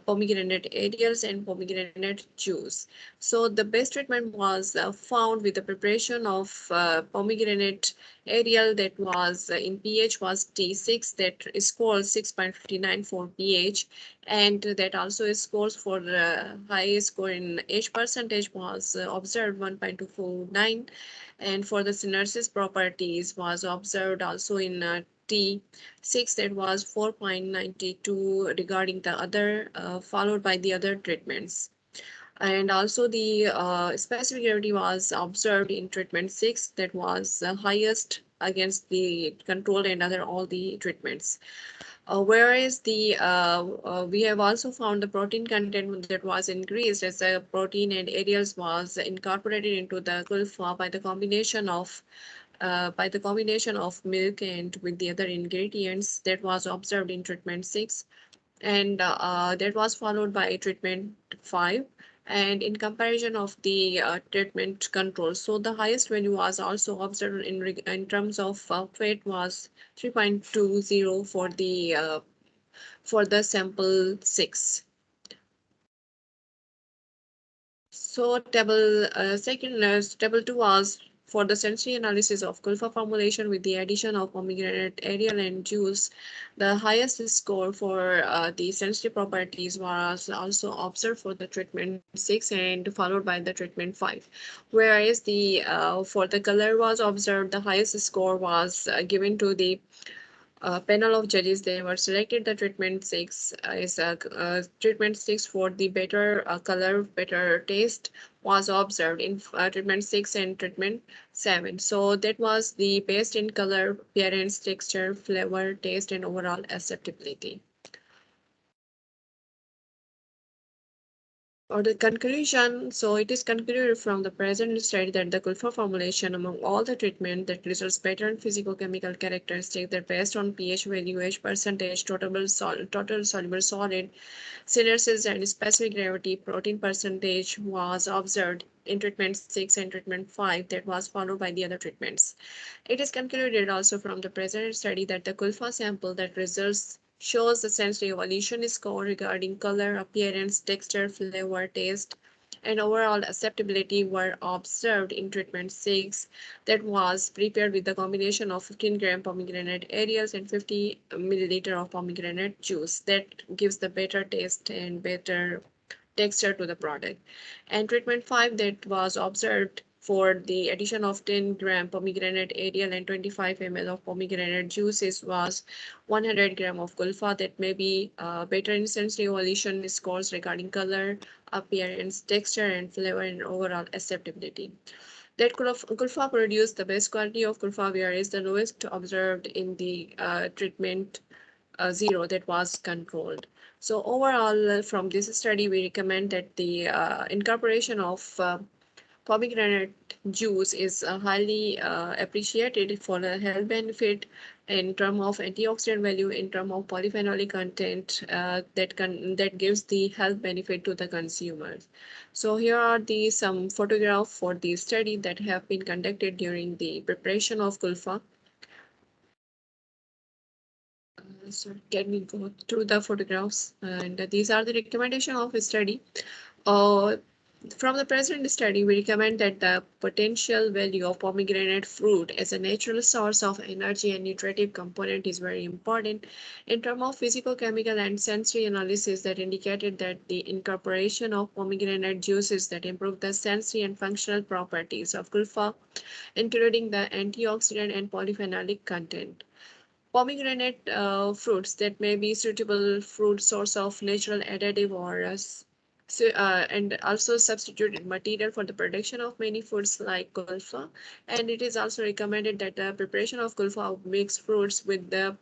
pomegranate aerials and pomegranate juice. So the best treatment was found with the preparation of pomegranate aerial that was in pH was T6 that scores 6.59 for pH, and that also scores for the high score in H percentage was observed 1.249, and for the synthesis properties was observed also in T6 that was 4.92 regarding the other followed by the other treatments. And also the specific gravity was observed in treatment 6 that was highest against the control and other all the treatments. Whereas we have also found the protein content that was increased as the protein and aerials was incorporated into the gulfa by the combination of milk and with the other ingredients that was observed in treatment 6, and that was followed by treatment 5, and in comparison of the treatment control, so the highest value was also observed in terms of fat was 3.20 for the sample 6. So table table 2 was for the sensory analysis of gulfa formulation with the addition of pomegranate aerial and juice. The highest score for the sensory properties was also observed for the treatment 6 and followed by the treatment 5. Whereas the for the color was observed, the highest score was given to the panel of judges. They were selected the treatment 6 is treatment 6 for the better color, better taste was observed in treatment 6 and treatment 7. So that was the best in color, appearance, texture, flavor, taste, and overall acceptability. Or the conclusion, so it is concluded from the present study that the gulfa formulation among all the treatment that results better in physical-chemical characteristics that based on pH value, H percentage, total soluble solid, synthesis and specific gravity, protein percentage was observed in treatment 6 and treatment 5 that was followed by the other treatments. It is concluded also from the present study that the gulfa sample that results shows the sensory evolution score regarding color, appearance, texture, flavor, taste, and overall acceptability were observed in treatment 6 that was prepared with the combination of 15 gram pomegranate aerials and 50 milliliter of pomegranate juice that gives the better taste and better texture to the product. And treatment 5 that was observed for the addition of 10 gram pomegranate aerial and 25 ml of pomegranate juices was 100 gram of gulfa that may be better in sensory evolution scores regarding color, appearance, texture, and flavor, and overall acceptability. That gulfa produced the best quality of gulfa, whereas the lowest observed in the treatment 0 that was controlled. So overall, from this study, we recommend that the incorporation of pomegranate juice is highly appreciated for the health benefit in terms of antioxidant value, in terms of polyphenolic content that gives the health benefit to the consumers. So here are the some photographs for the study that have been conducted during the preparation of gulfa. So can we go through the photographs? And these are the recommendation of a study. From the present study, we recommend that the potential value of pomegranate fruit as a natural source of energy and nutritive component is very important. In terms of physical, chemical, and sensory analysis that indicated that the incorporation of pomegranate juices that improve the sensory and functional properties of gulfa, including the antioxidant and polyphenolic content. Pomegranate fruits that may be suitable fruit source of natural additive or and also substituted material for the production of many foods like gulfa. And it is also recommended that the preparation of gulfa of mixed fruits with the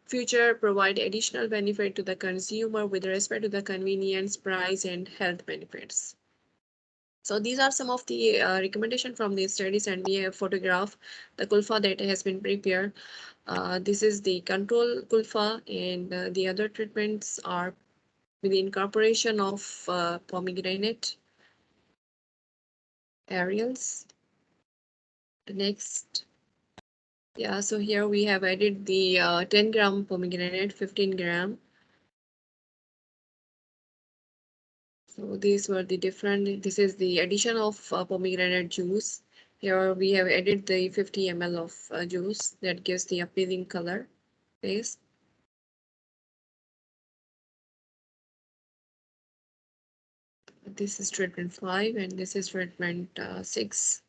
future provide additional benefit to the consumer with respect to the convenience, price, and health benefits. So these are some of the recommendations from these studies, and we have photographed the kulfa that has been prepared. This is the control kulfa, and the other treatments are with the incorporation of pomegranate aerials. The next, yeah, so here we have added the 10 gram pomegranate, 15 gram. So these were the different, this is the addition of pomegranate juice. Here we have added the 50 ml of juice that gives the appealing color base. This is treatment 5 and this is treatment 6.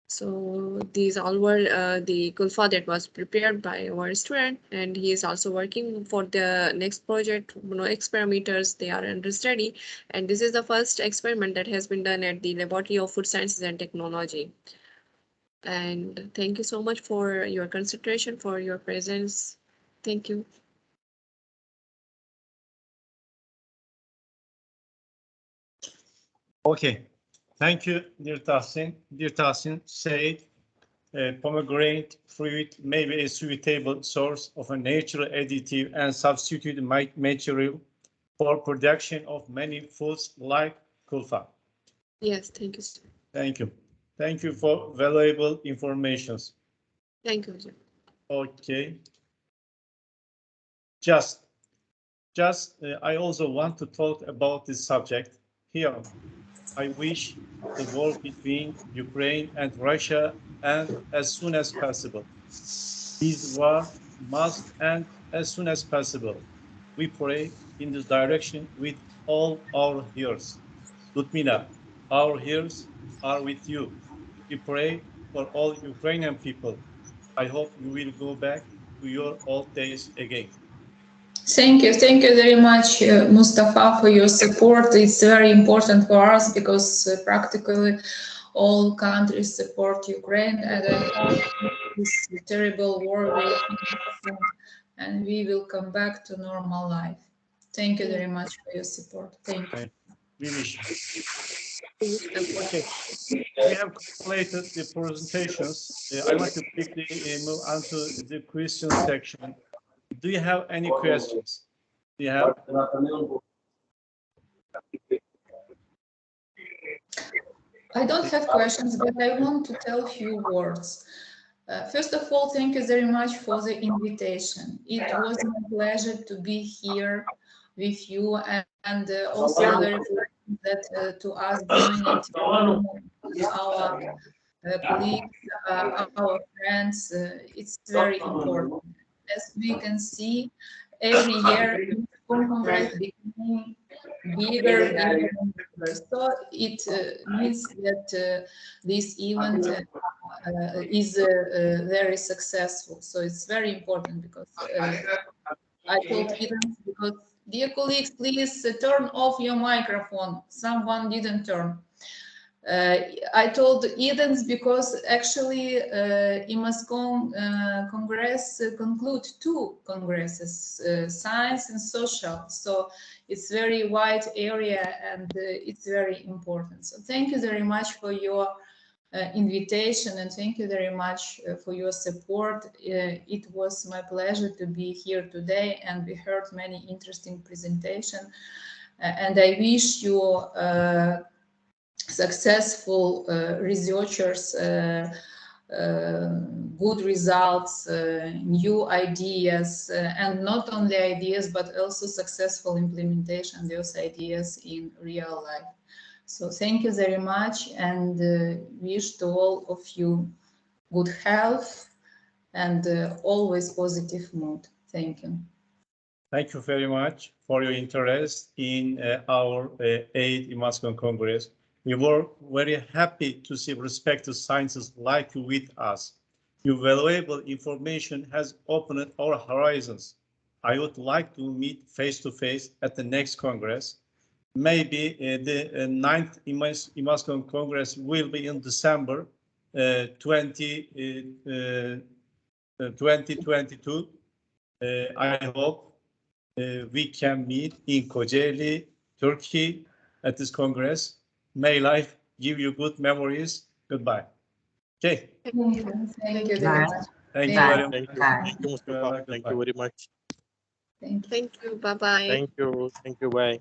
So these all were the kulfa that was prepared by our student, and he is also working for the next project. Experimenters, they are under study, and this is the first experiment that has been done at the Laboratory of Food Sciences and Technology. And thank you so much for your consideration, for your presence. Thank you. Okay, thank you, dear Tahsin. Dear Tahsin said pomegranate fruit may be a suitable source of a natural additive and substitute material for production of many foods like kulfa. Yes, thank you, sir. Thank you. Thank you for valuable information. Thank you, sir. Okay. I also want to talk about this subject here. I wish the war between Ukraine and Russia end as soon as possible. This war must end as soon as possible. We pray in this direction with all our hearts. Ludmila, our hearts are with you. We pray for all Ukrainian people. I hope you will go back to your old days again. Thank you very much, Mustafa, for your support. It's very important for us because practically all countries support Ukraine, and I hope this terrible war will end and we will come back to normal life. Thank you very much for your support. Thank you. We wish. Okay. We have completed the presentations. I want to quickly move on to the question section. Do you have any questions? Do you have? I don't have questions, but I want to tell a few words. First of all, thank you very much for the invitation. It was my pleasure to be here with you, and also very glad that to us joining our colleagues, our friends. It's very important. As we can see, every year Congress becoming bigger. So it means that this event is very successful. So it's very important because I told Eden, because dear colleagues, please turn off your microphone. Someone didn't turn. I told Edens because actually Imascon Congress conclude 2 congresses, science and social. So it's very wide area and it's very important. So thank you very much for your invitation, and thank you very much for your support. It was my pleasure to be here today, and we heard many interesting presentations. And I wish you successful researchers, good results, new ideas, and not only ideas, but also successful implementation of those ideas in real life. So thank you very much, and wish to all of you good health and always positive mood. Thank you. Thank you very much for your interest in our 8th Imascon Congress. We were very happy to see respected scientists like you with us. Your valuable information has opened our horizons. I would like to meet face-to-face at the next Congress. Maybe the 9th Imascon Congress will be in December 2022. I hope we can meet in Kocaeli, Turkey at this Congress. May life give you good memories. Goodbye. Okay. Thank you. Thank you very much. Thank you very much. Thank you. Thank you, Mustafa. Thank you very much. Thank you. Thank you. Bye-bye. Thank you. Thank you. Bye.